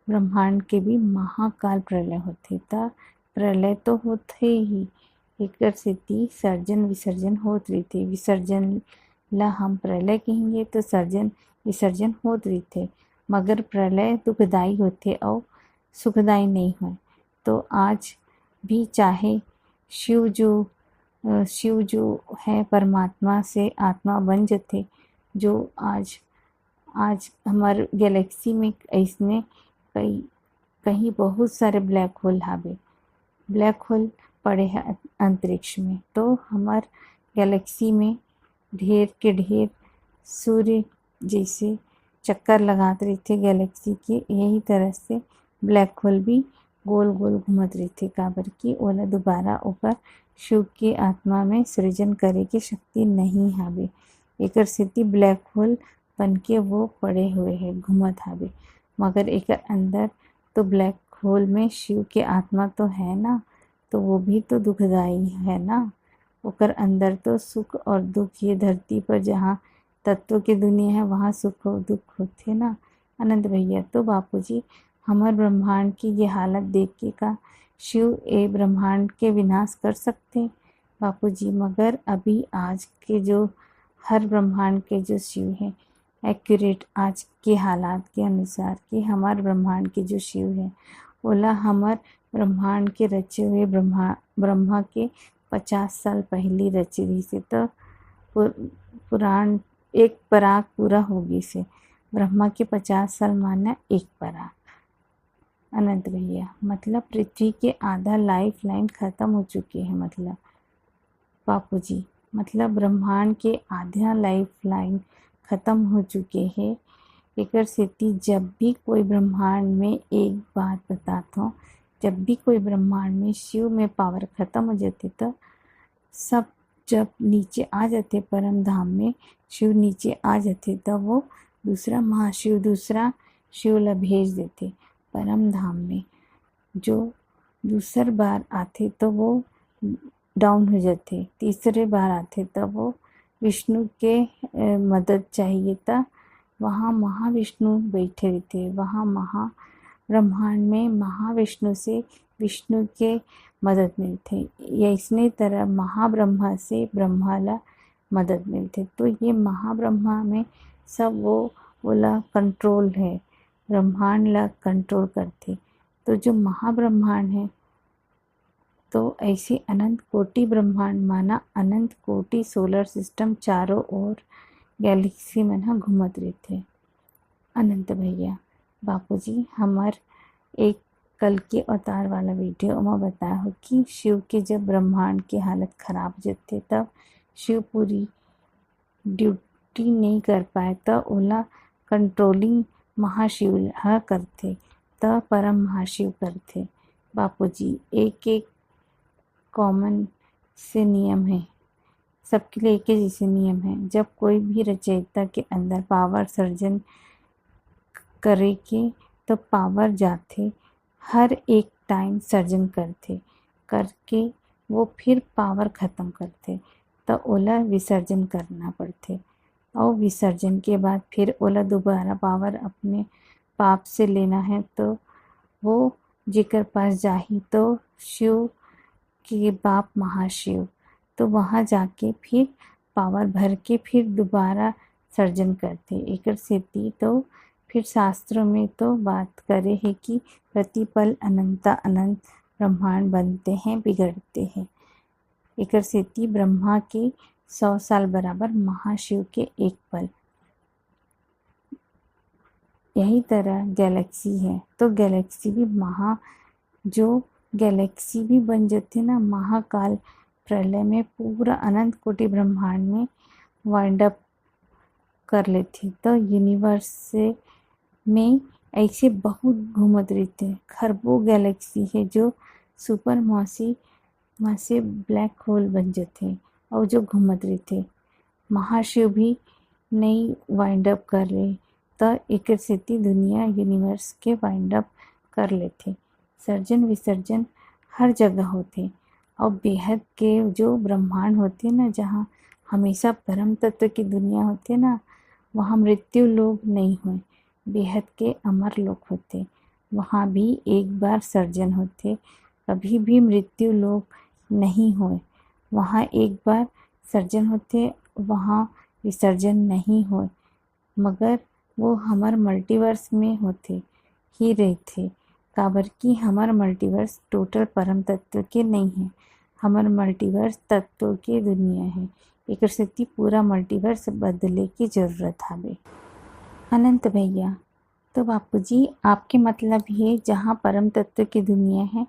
ब्रह्मांड के भी महाकाल प्रलय होते, त प्रलय तो होते ही, एक स्थिति सर्जन विसर्जन होत रहते। विसर्जन ला हम प्रलय कहेंगे तो सर्जन विसर्जन होत रहते, मगर प्रलय दुखदाई होते और सुखदाई नहीं हो। तो आज भी चाहे शिव जो है परमात्मा से आत्मा बन जाते, जो आज हमारे गैलेक्सी में इसमें कहीं बहुत सारे ब्लैक होल हावे, ब्लैक होल पड़े हैं अंतरिक्ष में। तो हमार गैलेक्सी में ढेर के ढेर सूर्य जैसे चक्कर लगाते रहते गैलेक्सी के, यही तरह से ब्लैक होल भी गोल गोल घूमत रहते, काबर कि ओला दोबारा ऊपर शिव की आत्मा में सृजन करे के शक्ति नहीं हावे। एक स्थिति ब्लैक होल बन के वो पड़े हुए है घूमत हावे, मगर एक अंदर तो ब्लैक होल में शिव की आत्मा तो है ना, तो वो भी तो दुखदाई है ना। ओकर अंदर तो सुख और दुख, ये धरती पर जहाँ तत्व की दुनिया है वहाँ सुख और दुख होते ना। अनंत भैया तो बापूजी हमार ब्रह्मांड की ये हालत देख के का शिव ए ब्रह्मांड के विनाश कर सकते बापूजी? मगर अभी आज के जो हर ब्रह्मांड के जो शिव है एक्यूरेट आज के हालात के अनुसार कि हमार ब्रह्मांड के जो शिव है ओला हमार ब्रह्मांड के रचे हुए ब्रह्मा के 50 साल पहले रचे रही से, तो पुराण एक पराग पूरा होगी से ब्रह्मा के 50 साल माना एक पराग। अनंत भैया मतलब पृथ्वी के आधा लाइफ लाइन ख़त्म हो चुकी है, मतलब बापूजी मतलब ब्रह्मांड के आधा लाइफ लाइन ख़त्म हो चुके हैं। एक स्थिति जब भी कोई ब्रह्मांड में एक बात बताता हूँ जब भी कोई ब्रह्मांड में शिव में पावर खत्म हो जाती तो सब जब नीचे आ जाते परम धाम में, शिव नीचे आ जाते तब वो दूसरा महाशिव, दूसरा शिवला भेज देते परम धाम में। जो दूसर बार आते तो वो डाउन हो जाते, तीसरे बार आते तब वो विष्णु के मदद चाहिए था, वहाँ महाविष्णु बैठे रहते, वहाँ ब्रह्मांड में महाविष्णु से विष्णु के मदद मिलते। इसने तरह महाब्रह्मा से ब्रह्माला मदद मिलते। तो ये महाब्रह्मा में सब वो बोला कंट्रोल है, ब्रह्मांड ला कंट्रोल करते। तो जो महाब्रह्मांड है तो ऐसे अनंत कोटि ब्रह्मांड माना अनंत कोटि सोलर सिस्टम चारों ओर गैलेक्सी में ना घूमत रहते। अनंत भैया बापूजी हमार एक कल के अवतार वाला वीडियो में बताया हो कि शिव के जब ब्रह्मांड की हालत खराब जाते तब शिव पूरी ड्यूटी नहीं कर पाए तब ओला कंट्रोलिंग महाशिव करते, तब परम महाशिव करते। बापूजी एक एक कॉमन से नियम है, सबके लिए एक ही जैसे नियम है। जब कोई भी रचयिता के अंदर पावर सर्जन करे के तो पावर जाते, हर एक टाइम सर्जन करके वो फिर पावर ख़त्म करते, तो ओला विसर्जन करना पड़ते। और विसर्जन के बाद फिर ओला दोबारा पावर अपने पाप से लेना है तो वो जेकर पास जाही तो शिव के बाप महाशिव, तो वहाँ जाके फिर पावर भर के फिर दोबारा सर्जन करते। एकर सेती तो फिर शास्त्रों में तो बात करे है कि प्रतिपल अनंत ब्रह्मांड बनते हैं, बिगड़ते हैं। एकर सेती ब्रह्मा के 100 साल बराबर महाशिव के एक पल। यही तरह गैलेक्सी है तो गैलेक्सी भी जो गैलेक्सी भी बन जाती ना महाकाल प्रलय में पूरा अनंत कोटि ब्रह्मांड में वाइंड अप कर लेती। तो यूनिवर्स में ऐसे बहुत घूमत रहते, खरबों गैलेक्सी है जो सुपर मासी ब्लैक होल बन जाते और जो घूमत रहते। महाशिव भी नहीं वाइंड अप कर रहे तो एक स्थिति दुनिया यूनिवर्स के वाइंड अप कर लेते। सर्जन विसर्जन हर जगह होते और बेहद के जो ब्रह्मांड होते ना, जहाँ हमेशा परम तत्व की दुनिया होती ना, वहाँ मृत्यु लोग नहीं हुए, बेहद के अमर लोग होते। वहाँ भी एक बार सर्जन होते, कभी भी मृत्यु लोग नहीं हुए। वहाँ एक बार सर्जन होते, वहाँ विसर्जन नहीं हुए, मगर वो हमार मल्टीवर्स में होते ही रहते। काबर कि हमार मल्टीवर्स टोटल परम तत्व के नहीं है, हमार मल्टीवर्स तत्वों के दुनिया है। एक स्थिति पूरा मल्टीवर्स बदले की ज़रूरत हवे। अनंत भैया तो बापूजी आपके मतलब है जहाँ परम तत्व की दुनिया है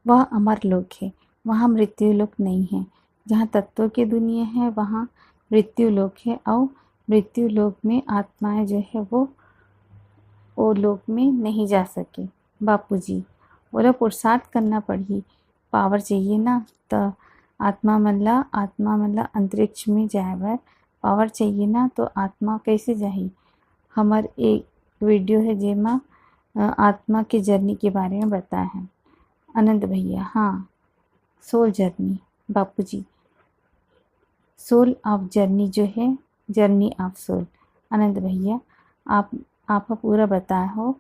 वह अमर लोक है, वहाँ मृत्यु लोक नहीं है। जहाँ तत्वों की दुनिया है वहाँ मृत्यु लोक है और मृत्यु लोक में आत्माएं जो है वो लोक में नहीं जा सके। बापूजी बोला पुरुषार्थ करना पड़ी, पावर चाहिए ना, तो आत्मा मतलब अंतरिक्ष में जाए पावर चाहिए ना, तो आत्मा कैसे जाही। हमार एक वीडियो है जेमा आत्मा के जर्नी के बारे में बताया है। अनंत भैया हाँ, soul journey Bapuji, soul of journey जो है, जर्नी ऑफ सोल। अनंत भैया आप पूरा बताया हो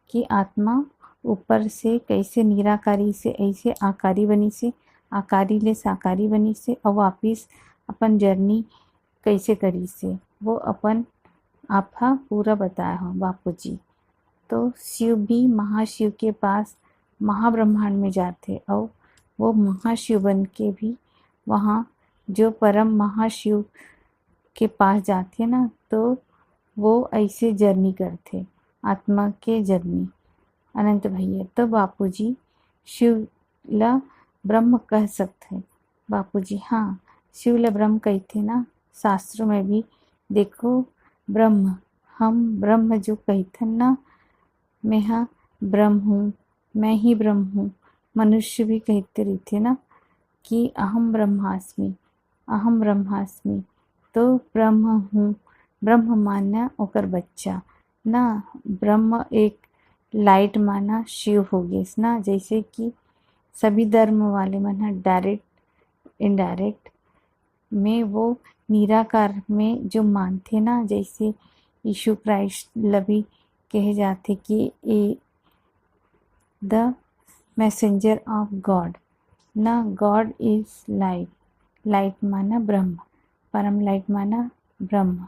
कि आत्मा ऊपर से कैसे निराकारी से ऐसे आकारी बनी से, आकारी ले साकारी बनी से और वापिस अपन जर्नी कैसे करी से, वो अपन आपा पूरा बताया हो बापूजी। तो शिव भी महाशिव के पास महाब्रह्मांड में जाते और वो महाशिव बन के भी वहाँ जो परम महाशिव के पास जाते ना, तो वो ऐसे जर्नी करते आत्मा के जर्नी। अनंत भैया तो बापूजी शिवला ब्रह्म कह सकते हैं। बापूजी हाँ, शिवला ब्रह्म कहते ना, शास्त्रों में भी देखो ब्रह्म, हम ब्रह्म जो कहते ना, मैं हाँ ब्रह्म हूँ, मैं ही ब्रह्म हूँ, मनुष्य भी कहते रहते ना कि अहम ब्रह्मास्मि, अहम ब्रह्मास्मि, तो ब्रह्म हूँ, ब्रह्म माना ओकर बच्चा ना। ब्रह्म एक लाइट माना शिव हो गए ना। जैसे कि सभी धर्म वाले माना डायरेक्ट इनडायरेक्ट में वो निराकार में जो मानते ना, जैसे यीशु क्राइस्ट लभी कहे जाते कि ए द मैसेंजर ऑफ गॉड ना। गॉड इज लाइट, लाइट माना ब्रह्म, परम लाइट माना ब्रह्म,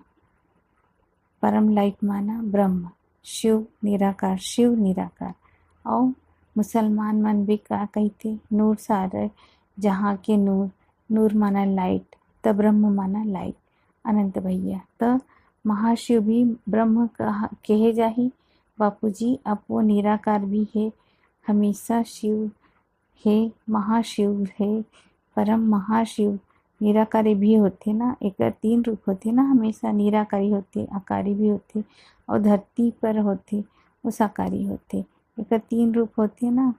परम लाइट माना ब्रह्म, शिव निराकार, शिव निराकार। और मुसलमान मन भी का कहते, नूर सारे जहाँ के नूर, नूर माना लाइट, त ब्रह्म माना लाइट, अनंत भैया। त महाशिव भी ब्रह्म कहे जाही बापूजी। अब वो निराकार भी है, हमेशा शिव है, महाशिव है, परम महाशिव। निराकारी भी होते ना, एक 3 रूप होते ना, हमेशा निराकारी होते, आकारी भी होते, और धरती पर होते वो साकारी होते। एक 3 रूप होते ना,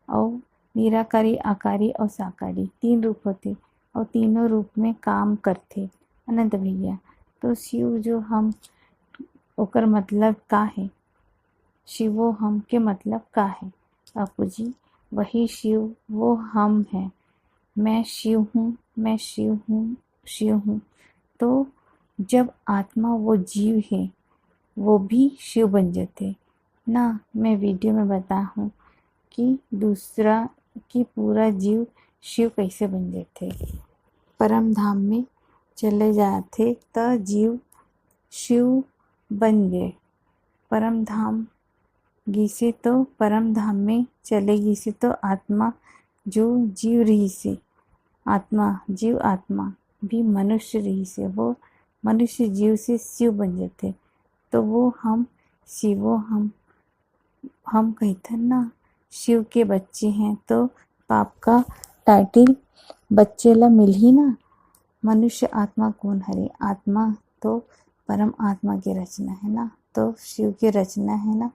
और निराकारी, आकारी और साकारी 3 रूप होते, और तीनों रूप में काम करते अनंत भैया। तो शिव जो हम ओकर मतलब का है, शिवो हम के मतलब का है बापू जी? वही शिव वो हम हैं। मैं शिव हूँ, मैं शिव हूँ, शिव हूँ। तो जब आत्मा वो जीव है, वो भी शिव बन जाते ना। मैं वीडियो में बता हूँ कि दूसरा कि पूरा जीव शिव कैसे बन जाते। परम धाम में चले जाते तो जीव शिव बन गए। परम धाम गीसे तो परम धाम में चले गई से तो आत्मा जो जीव रही से, आत्मा जीव आत्मा भी मनुष्य रही से, वो मनुष्य जीव से शिव बन जाते। तो वो हम शिवो हम कहते ना शिव के बच्चे हैं, तो पाप का टाइटल बच्चे ला मिल ही ना। मनुष्य आत्मा कौन हरे? आत्मा तो परम आत्मा की रचना है ना, तो शिव की रचना है ना।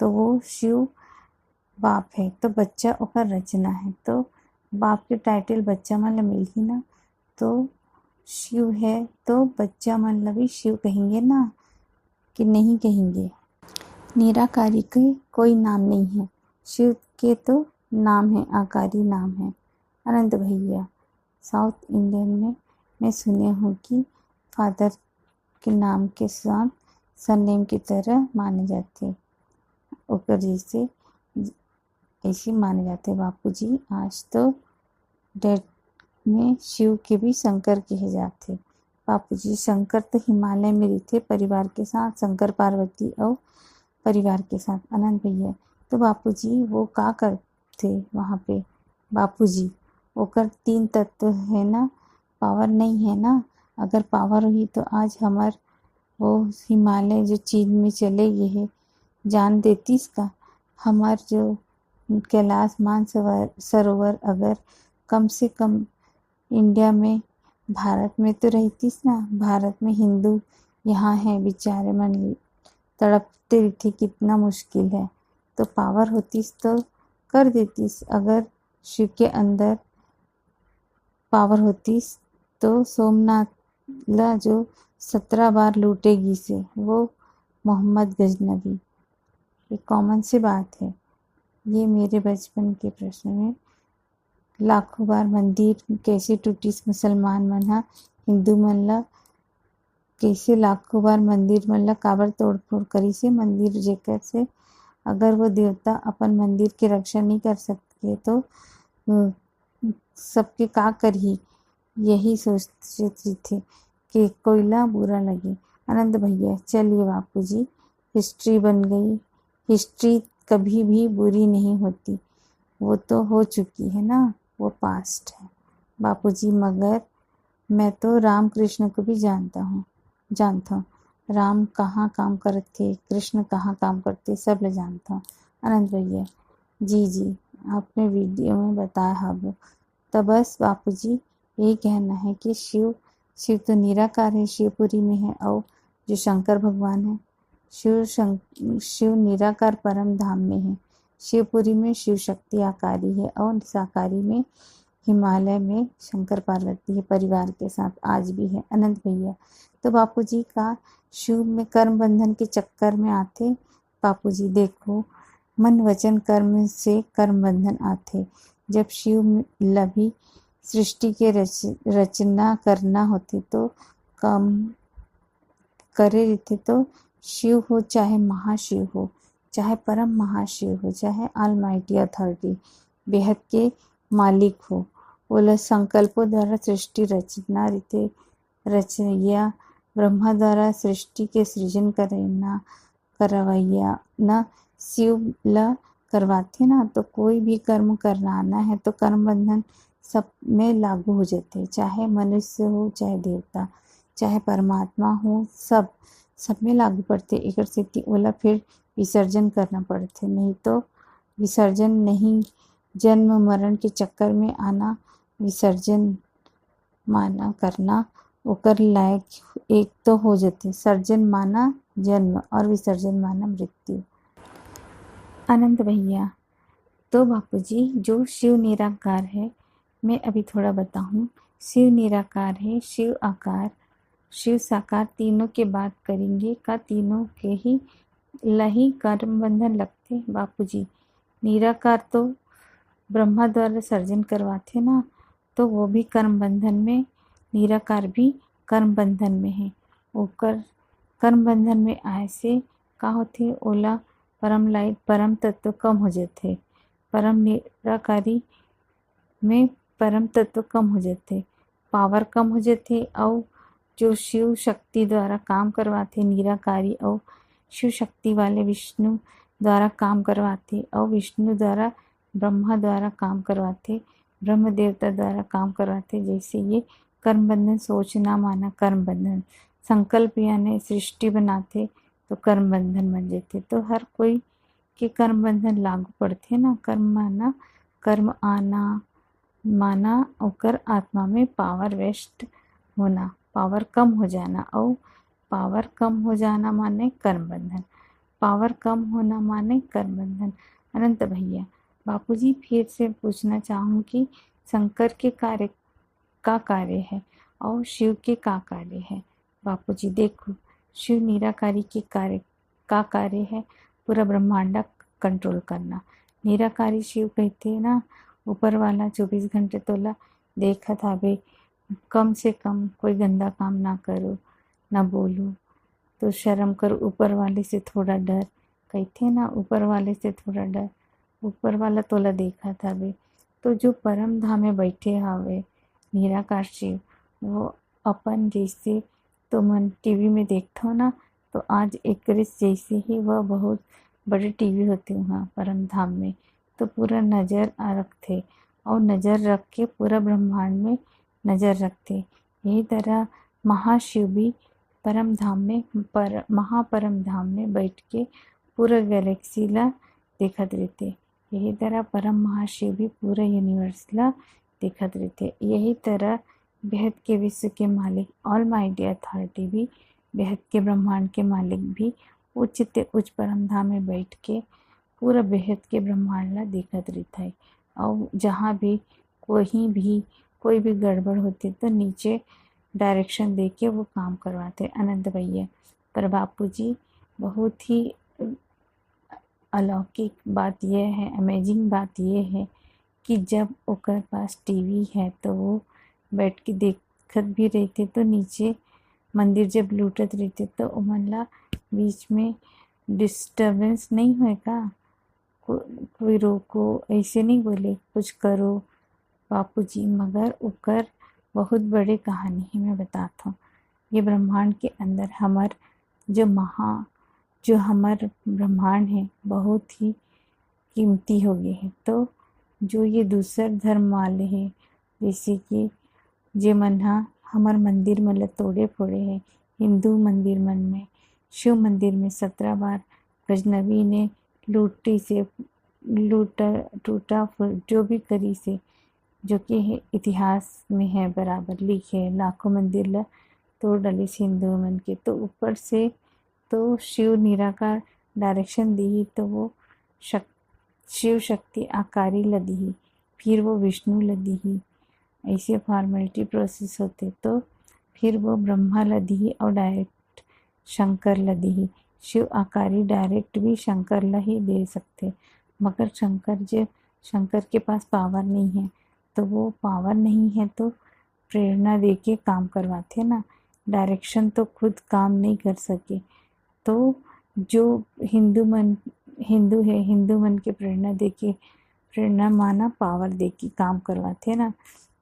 तो वो शिव बाप है, तो बच्चा ओकर रचना है, तो बाप के टाइटल बच्चा मन ला मिल ही ना। तो शिव है तो बच्चा मन ला भी शिव कहेंगे ना, कि नहीं कहेंगे? निराकारी के कोई नाम नहीं है, शिव के तो नाम है, आकारी नाम है अनंत भैया। साउथ इंडियन में मैं सुने हूँ कि फादर के नाम के साथ सरनेम की तरह माने जाते, ओकर जैसे ऐसे माने जाते बापूजी। आज तो डेट में शिव के भी शंकर कहे जाते बापूजी। शंकर तो हिमालय में रहते परिवार के साथ, शंकर पार्वती और परिवार के साथ अनंत भैया। तो बापूजी वो का करते वहाँ पे बापूजी? ओकर 3 तत्व है ना, पावर नहीं है ना। अगर पावर हुई तो आज हमार वो हिमालय जो चीन में चले गए है, जान देतीस का? हमार जो कैलाश मानसरोवर अगर कम से कम इंडिया में, भारत में तो रहतीस ना। भारत में हिंदू यहाँ है बेचारे मन तड़पते रहते, कितना मुश्किल है। तो पावर होतीस तो कर देतीस। अगर शिव के अंदर पावर होतीस तो सोमनाथ ला जो 17 बार लूटेगी से, वो मोहम्मद गजनबी। ये कॉमन सी बात है। ये मेरे बचपन के प्रश्न में लाखों बार मंदिर कैसे टूटीस, मुसलमान मन हा हिंदू मन ला कैसे लाखों बार मंदिर मन ला काबर तोड़ फोड़ करी से। मंदिर जेकर से अगर वो देवता अपन मंदिर के रक्षा नहीं कर सकते तो सबके का करही, यही सोचते थे कि कोयला बुरा लगे अनंत भैया। चलिए बापूजी, हिस्ट्री बन गई। हिस्ट्री कभी भी बुरी नहीं होती, वो तो हो चुकी है ना, वो पास्ट है बापूजी। मगर मैं तो राम कृष्ण को भी जानता हूँ। राम कहाँ काम करते, कृष्ण कहाँ काम करते, सब ले जानता हूँ अनंत भैया। जी आपने वीडियो में बताया है वो। तो बस बापूजी यही कहना है कि शिव तो निराकार है, शिवपुरी में है। और जो शंकर भगवान है, शिव निराकार परम धाम में है। शिवपुरी में शिव शक्ति आकारी है और साकारी में हिमालय में शंकर पार्वती है, परिवार के साथ आज भी है। अनंत भैया, तो बापूजी का शिव में कर्म बंधन के चक्कर में आते। बापूजी देखो, मन वचन कर्म से कर्म बंधन आते। जब शिव लभी सृष्टि के रचना करना होती तो कम करे रहते। तो शिव हो चाहे महाशिव हो, चाहे परम महाशिव हो, चाहे ऑलमाइटी अथॉरिटी बेहद के मालिक हो, वो संकल्पों द्वारा सृष्टि रचना रीते रचैया ब्रह्मा द्वारा सृष्टि के सृजन करना करवैया न शिव ल करवाते ना। तो कोई भी कर्म कराना है तो कर्म बंधन सब में लागू हो जाते, चाहे मनुष्य हो, चाहे देवता, चाहे परमात्मा हो, सब में लागू पड़ते। एक स्थिति ओला फिर विसर्जन करना पड़ते, नहीं तो विसर्जन नहीं। जन्म मरण के चक्कर में आना, विसर्जन माना करना ओकर लायक एक तो हो जाते। सर्जन माना जन्म और विसर्जन माना मृत्यु। अनंत भैया, तो बापूजी जो शिव निराकार है, मैं अभी थोड़ा बताऊं। शिव निराकार है, शिव आकार, शिव साकार, तीनों के बात करेंगे का तीनों के ही लही कर्म बंधन लगते। बापूजी निराकार तो ब्रह्मा द्वारा सर्जन करवाते ना, तो वो भी कर्म बंधन में, निराकार भी कर्म बंधन में है। ओकर कर्म बंधन में आए से का होते, ओला परम लाइट परम तत्व कम हो जाते। परम निराकारी में परम तत्व कम हो जाते, पावर कम हो जाते। और जो शिव शक्ति द्वारा काम करवाते निराकारी, और शिव शक्ति वाले विष्णु द्वारा काम करवाते, और विष्णु द्वारा ब्रह्मा द्वारा काम करवाते, ब्रह्म देवता द्वारा काम करवाते। जैसे ये कर्म बंधन सोचना माना कर्म बंधन, संकल्प यानी सृष्टि बनाते तो कर्म बंधन बन जाते। तो हर कोई के कर्म बंधन लागू पड़ते ना। कर्म माना कर्म आना माना ओकर आत्मा में पावर वेस्ट होना, पावर कम हो जाना। और पावर कम हो जाना माने कर्म बंधन, पावर कम होना माने कर्म बंधन। अनंत भैया, बापूजी फिर से पूछना चाहूँ कि शंकर के कार्य का कार्य है और शिव के का कार्य है। बापूजी देखो, शिव निराकारी के कार्य का कार्य है पूरा ब्रह्मांड कंट्रोल करना। निराकारी शिव कहते हैं ना, ऊपर वाला 24 घंटे तोला देखा था बे, कम से कम कोई गंदा काम ना करो, ना बोलो, तो शर्म करो, ऊपर वाले से थोड़ा डर। कहते ना, ऊपर वाले से थोड़ा डर, ऊपर वाला तोला देखा था बे। तो जो परम धाम में बैठे हवे निराकार शिव, वो अपन जैसे तो मन टीवी में देखता हो ना, तो आज एक जैसे ही वह बहुत बड़े टीवी होते वहाँ परम धाम में, तो पूरा नज़र रखते और नज़र रख के पूरा ब्रह्मांड में नज़र रखते। यही तरह महाशिव भी परम धाम में महापरम धाम में बैठ के पूरा गैलेक्सी ला देखत रहते। यही तरह परम महाशिव भी पूरा यूनिवर्स ला देखत रहते। यही तरह बेहद के विश्व के मालिक ऑलमाइटी अथॉरिटी भी, बेहद के ब्रह्मांड के मालिक भी उच्च ते उच्च परम धाम में बैठ के पूरा बेहद के ब्रह्मांड ला देखत रहता है। और जहाँ भी कोई भी गड़बड़ होती तो नीचे डायरेक्शन दे के वो काम करवाते अनंत भैया। पर बापूजी बहुत ही अलौकिक बात यह है, अमेजिंग बात यह है कि जब ओकर पास टीवी है तो वो बैठ के देखत भी रहते। तो नीचे मंदिर जब लूटत रहते तो उमन ला बीच में डिस्टर्बेंस नहीं होएगा, कोई रोको, ऐसे नहीं बोले कुछ करो बापूजी। मगर ओकर बहुत बड़े कहानी है, मैं बताता हूँ। ये ब्रह्मांड के अंदर जो हमार ब्रह्मांड है बहुत ही कीमती हो गए हैं। तो जो ये दूसर धर्म वाले हैं, जैसे कि जे मन हमार मंदिर में तोड़े फोड़े हैं, हिंदू मंदिर मन में, शिव मंदिर में 17 बार गजनबी ने टूटा जो भी करी से, जो कि इतिहास में है बराबर लिखे, लाखों मंदिर ला तोड़ डाली से हिंदू मन के। तो ऊपर से तो शिव निराकार डायरेक्शन दी तो वो शिव शक्ति आकारी लदीही, फिर वो विष्णु लदीही, ऐसे फॉर्मेलिटी प्रोसेस होते। तो फिर वो ब्रह्मा लदीही और डायरेक्ट शंकर लदीही। शिव आकारी डायरेक्ट भी शंकर ला ही दे सकते, मगर शंकर के पास पावर नहीं है, तो वो पावर नहीं है तो प्रेरणा दे के काम करवाते ना, डायरेक्शन तो खुद काम नहीं कर सके। तो जो हिंदू है, हिंदू मन के प्रेरणा माना पावर दे के काम करवाते ना,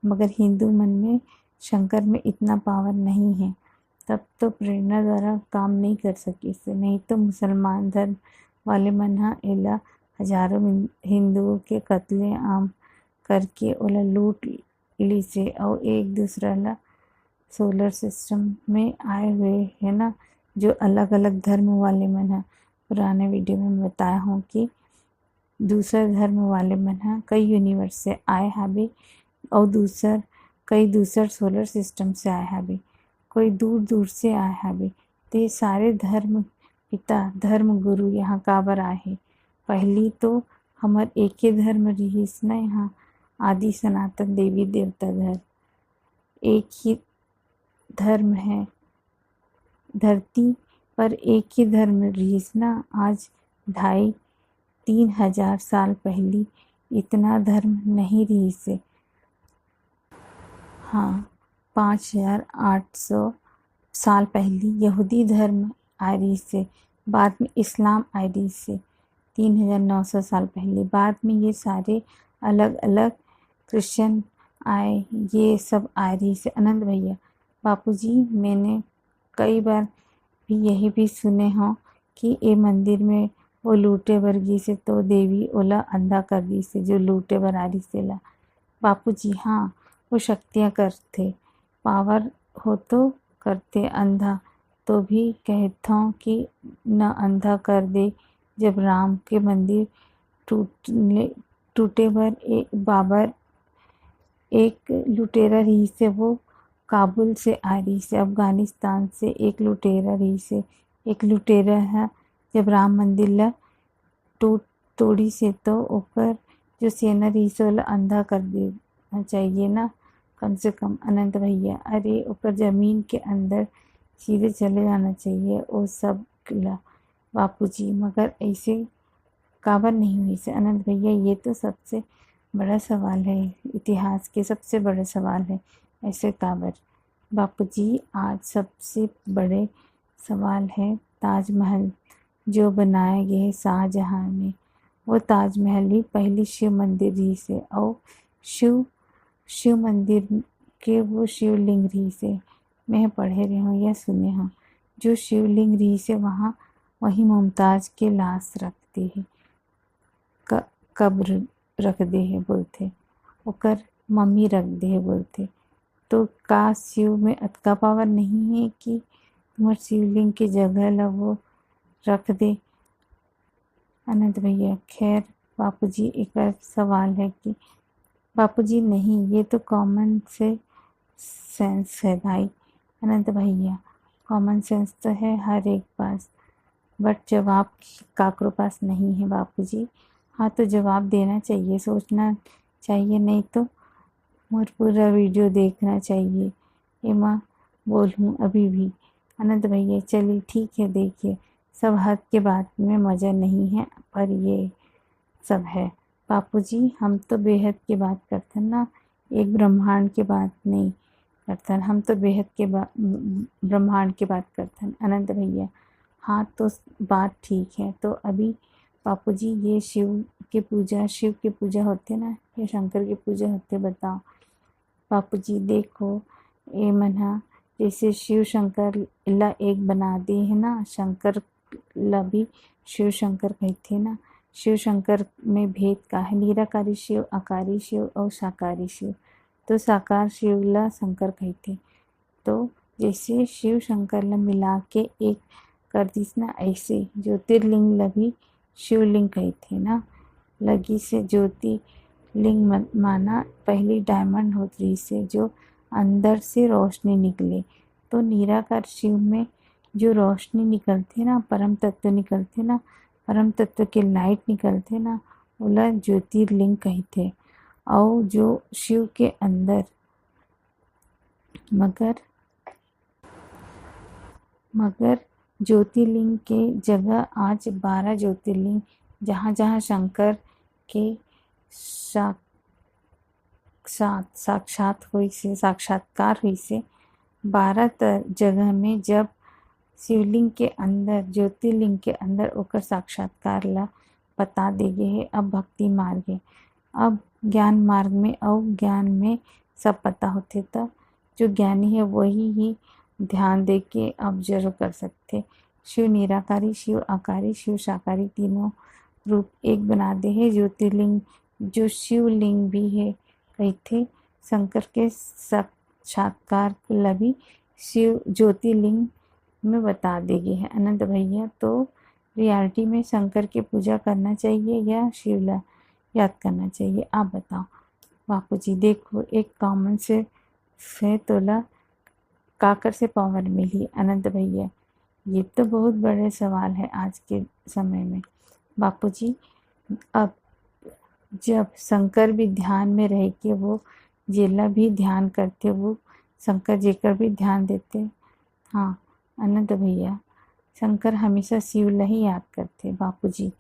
मगर हिंदू मन में शंकर में इतना पावर नहीं है, तब तो प्रेरणा द्वारा काम नहीं कर सके। इससे नहीं तो मुसलमान धर्म वाले मन एला हजारों हिंदुओं के कत्ले आम करके ओला लूट ली से, और एक दूसरा ला सोलर सिस्टम में आए हुए है ना, जो अलग अलग धर्म वाले मन है। पुराने वीडियो में बताया हूँ कि दूसरा धर्म वाले मन है कई यूनिवर्स से आए हाबे, और कई दूसर सोलर सिस्टम से आए हाबे, कोई दूर दूर से आए हाबे। तो ये सारे धर्म पिता धर्म गुरु यहाँ काबर आए हैं। पहली तो हमार एक ही धर्म रहीस न यहाँ, आदि सनातन देवी देवता धर्म एक ही धर्म है। धरती पर एक ही धर्म रहीस ना, आज 2,500-3,000 साल पहली इतना धर्म नहीं रहीस है। हाँ, 5,800 साल पहली यहूदी धर्म आ रही से, बाद में इस्लाम आ रही से 3,900 साल पहले, बाद में ये सारे अलग अलग क्रिश्चियन आए, ये सब आ रही से। आनंद भैया बापूजी, मैंने कई बार भी यही भी सुने हों कि ये मंदिर में वो लूटे वर्गी से तो देवी ओला अंधा कर दी से, जो लूटे बर आ रही से ला। बापूजी हाँ, वो शक्तियाँ करते, पावर हो तो करते, अंधा तो भी कहता हूँ कि न अंधा कर दे। जब राम के मंदिर टूटे बर एक लुटेरा रही से, वो काबुल से आ रही से, अफ़गानिस्तान से एक लुटेरा रही से, एक लुटेरा है जब राम मंदिर ला तोड़ी से, तो ओकर जो सेना रही से ओला अंधा कर देना चाहिए ना कम से कम। अनंत भैया अरे ओकर ज़मीन के अंदर सीधे चले जाना चाहिए वो सब ला बापूजी, मगर ऐसे काबर नहीं हुई से। अनंत भैया ये तो सबसे बड़ा सवाल है, इतिहास के सबसे बड़े सवाल है, ऐसे काबर। बापूजी आज सबसे बड़े सवाल है ताजमहल जो बनाए गए शाहजहाँ ने, वो ताजमहल भी पहली शिव मंदिर रही से, और शिव मंदिर के वो शिवलिंग रही से। मैं पढ़े रही हूँ या सुने हूँ, जो शिवलिंग रही से वहाँ वहीं मुमताज़ के लाश रखते हैं, कब्र रख दे है बोलते, ओकर मम्मी रख दे है बोलते। तो का शिव में अतका पावर नहीं है कि तुम्हार शिवलिंग के जगह ला वो रख दे। अनंत भैया खैर बापूजी एक सवाल है कि बापूजी नहीं, ये तो कॉमन से सेंस है भाई। अनंत भैया कॉमन सेंस तो है हर एक पास, बट जवाब काकरो पास नहीं है बापूजी। हाँ तो जवाब देना चाहिए, सोचना चाहिए, नहीं तो मोर पूरा वीडियो देखना चाहिए। एमा बोलूँ अभी भी। अनंत भैया चलिए ठीक है, देखिए सब हद के बात में मज़ा नहीं है, पर ये सब है बापूजी। हम तो बेहद की बात करते ना, एक ब्रह्मांड की बात नहीं करते, हम तो बेहद के ब्रह्मांड की बात करते हैं। अनंत भैया हाँ तो बात ठीक है। तो अभी बापूजी ये शिव की पूजा होते ना या शंकर की पूजा होते, बताओ बापूजी। देखो ये मना जैसे शिव शंकर ला एक बना दे है ना, शंकर ला भी शिव शंकर कहते ना। शिव शंकर में भेद का है, निराकारी शिव, आकारी शिव और साकारी शिव। तो साकार शिव ला शंकर कहते, तो जैसे शिव शंकर ला मिला के एक कर दिस ना, ऐसे ज्योतिर्लिंग ला भी शिवलिंग कहते ना। लगी से ज्योतिर्लिंग माना पहली डायमंड होती से जो अंदर से रोशनी निकले। तो निराकार शिव में जो रोशनी निकलते ना, परम तत्व निकलते ना, परम तत्व के लाइट निकलते ना, ओला ज्योतिर्लिंग कहते। और जो शिव के अंदर मगर ज्योतिर्लिंग के जगह आज 12 ज्योतिर्लिंग जहाँ जहाँ शंकर के साक्षात्कार हुई से 12 जगह में जब शिवलिंग के अंदर ज्योतिर्लिंग के अंदर ओकर साक्षात्कार ला बता देगे है। अब भक्ति मार्ग है, अब ज्ञान मार्ग में और ज्ञान में सब पता होते। तो जो ज्ञानी है वही ही ध्यान दे के ऑब्जर्व कर सकते। शिव निराकारी, शिव आकारी, शिव साकारी तीनों रूप एक बना दे है। ज्योतिर्लिंग जो शिवलिंग भी है कहते शंकर के साक्षात्कार लभी शिव ज्योतिर्लिंग में बता देगी है। अनंत भैया, तो रियलिटी में शंकर की पूजा करना चाहिए या शिवला याद करना चाहिए, आप बताओ। बापू जी देखो, एक कॉमन से तोला काकर से पावर मिली। अनंत भैया, ये तो बहुत बड़े सवाल है आज के समय में। बापू जी, अब जब शंकर भी ध्यान में रह के वो जेला भी ध्यान करते, वो शंकर जेकर भी ध्यान देते। हाँ अनंत भैया, शंकर हमेशा शिवला ही याद करते बापू जी।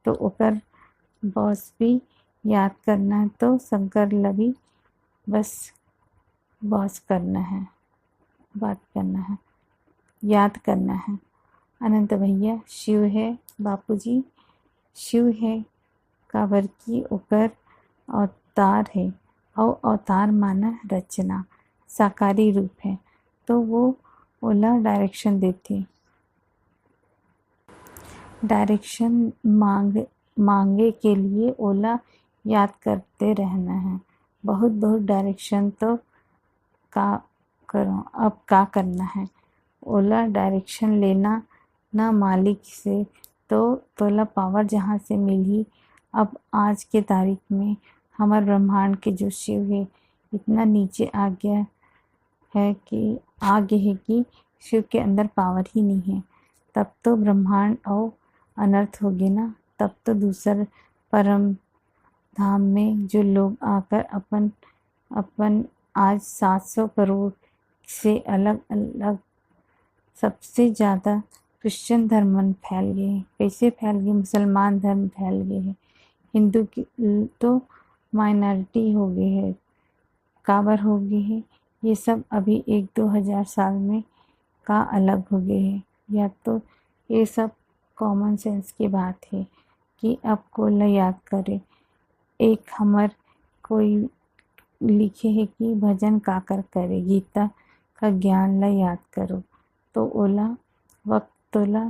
तो ओकर बॉस भी याद करना है तो शंकर ला भी बस बॉस करना है, बात करना है, याद करना है। अनंत भैया, शिव है बापू जी, शिव है काबर की ओकर अवतार है और अवतार माना रचना, साकारी रूप है। तो वो ओला डायरेक्शन देते, डायरेक्शन मांगे के लिए ओला याद करते रहना है। बहुत बहुत डायरेक्शन तो का करो, अब का करना है। ओला डायरेक्शन लेना ना मालिक से तो तोला पावर जहाँ से मिली। अब आज के तारीख में हमारे ब्रह्मांड के जो शिव है इतना नीचे आ गया है कि शिव के अंदर पावर ही नहीं है। तब तो ब्रह्मांड और अनर्थ हो गए ना। तब तो दूसर परम धाम में जो लोग आकर अपन आज 700 करोड़ से अलग अलग सबसे ज़्यादा क्रिश्चियन धर्म फैल गए हैं। कैसे फैल गए? मुसलमान धर्म फैल गए हैं, हिंदू की तो माइनॉरिटी हो गई है, काबर हो गई है। ये सब अभी 1-2 हज़ार साल में का अलग हो गए हैं। या तो ये सब कॉमन सेंस की बात है कि अब को ल याद करे। एक हमार कोई लिखे है कि भजन काकर करे, गीता का ज्ञान ला याद करो। तो ओला वक्त तोला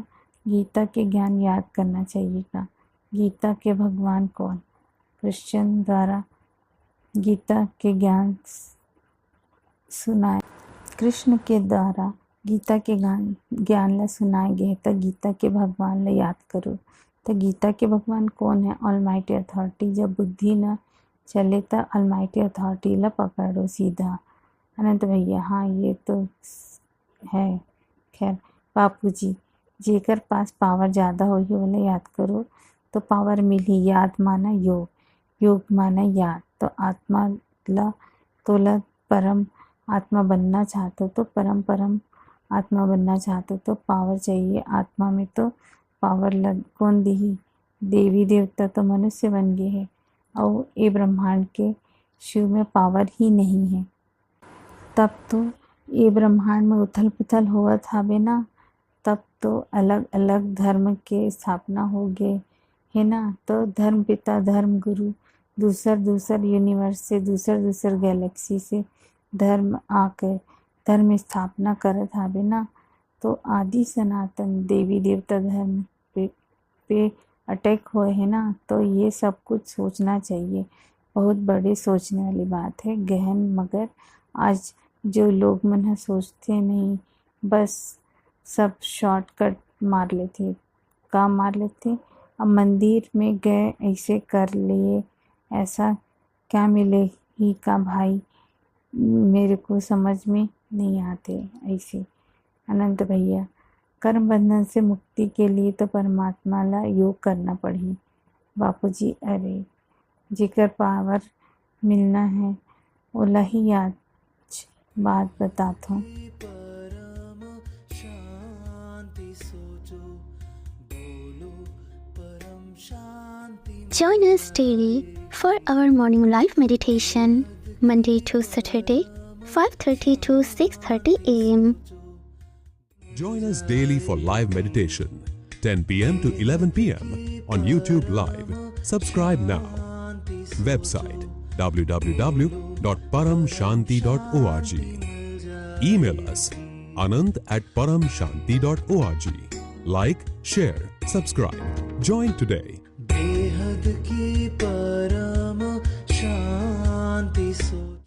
गीता के ज्ञान याद करना चाहिए का। गीता के भगवान कौन? क्रिश्चियन द्वारा गीता के ज्ञान सुनाए, कृष्ण के द्वारा गीता के ज्ञान ला सुनाए गए। तो गीता के भगवान ला याद करो। तो गीता के भगवान कौन है? Almighty authority. जब बुद्धि न चले तो ऑलमाइटी अथॉरिटी ला पकड़ो सीधा। अनंत भैया, हाँ ये तो है। खैर बापू जी, जेकर पास पावर ज़्यादा हो ही वाला याद करो तो पावर मिली। याद माना योग, योग माना याद। तो आत्मा ला तोला परम आत्मा बनना चाहते हो तो परम आत्मा बनना चाहते हो तो पावर चाहिए आत्मा में। तो पावर लग कौन दी? देवी देवता तो मनुष्य बन गए हैं और ये ब्रह्मांड के शिव में पावर ही नहीं है। तब तो ये ब्रह्मांड में उथल पुथल हुआ था ना। तब तो अलग अलग धर्म के स्थापना हो गए है ना। तो धर्म पिता धर्म गुरु दूसर यूनिवर्स से दूसर गैलेक्सी से धर्म आकर धर्म स्थापना करत हावे ना। तो आदि सनातन देवी देवता धर्म पे अटैक हुए है ना। तो ये सब कुछ सोचना चाहिए, बहुत बड़े सोचने वाली बात है, गहन। मगर आज जो लोग मन है सोचते नहीं, बस सब शॉर्टकट मार लेते। काम मार लेते। अब मंदिर में गए ऐसे कर लिए, ऐसा क्या मिले ही का भाई, मेरे को समझ में नहीं आते ऐसे। अनंत भैया, कर्म बंधन से मुक्ति के लिए तो परमात्मा ला योग करना पड़ी। बापूजी अरे जिक्र पावर मिलना है वो लही आज बात बताता हूँ। Join us daily for our morning live meditation, Monday to Saturday, 5:30 to 6:30 a.m. Join us daily for live meditation, 10 p.m. to 11 p.m. on YouTube Live. Subscribe now. Website www.paramshanti.org. Email us anand@paramshanti.org. Like, share, subscribe. Join today. बेहद की परम शांति सो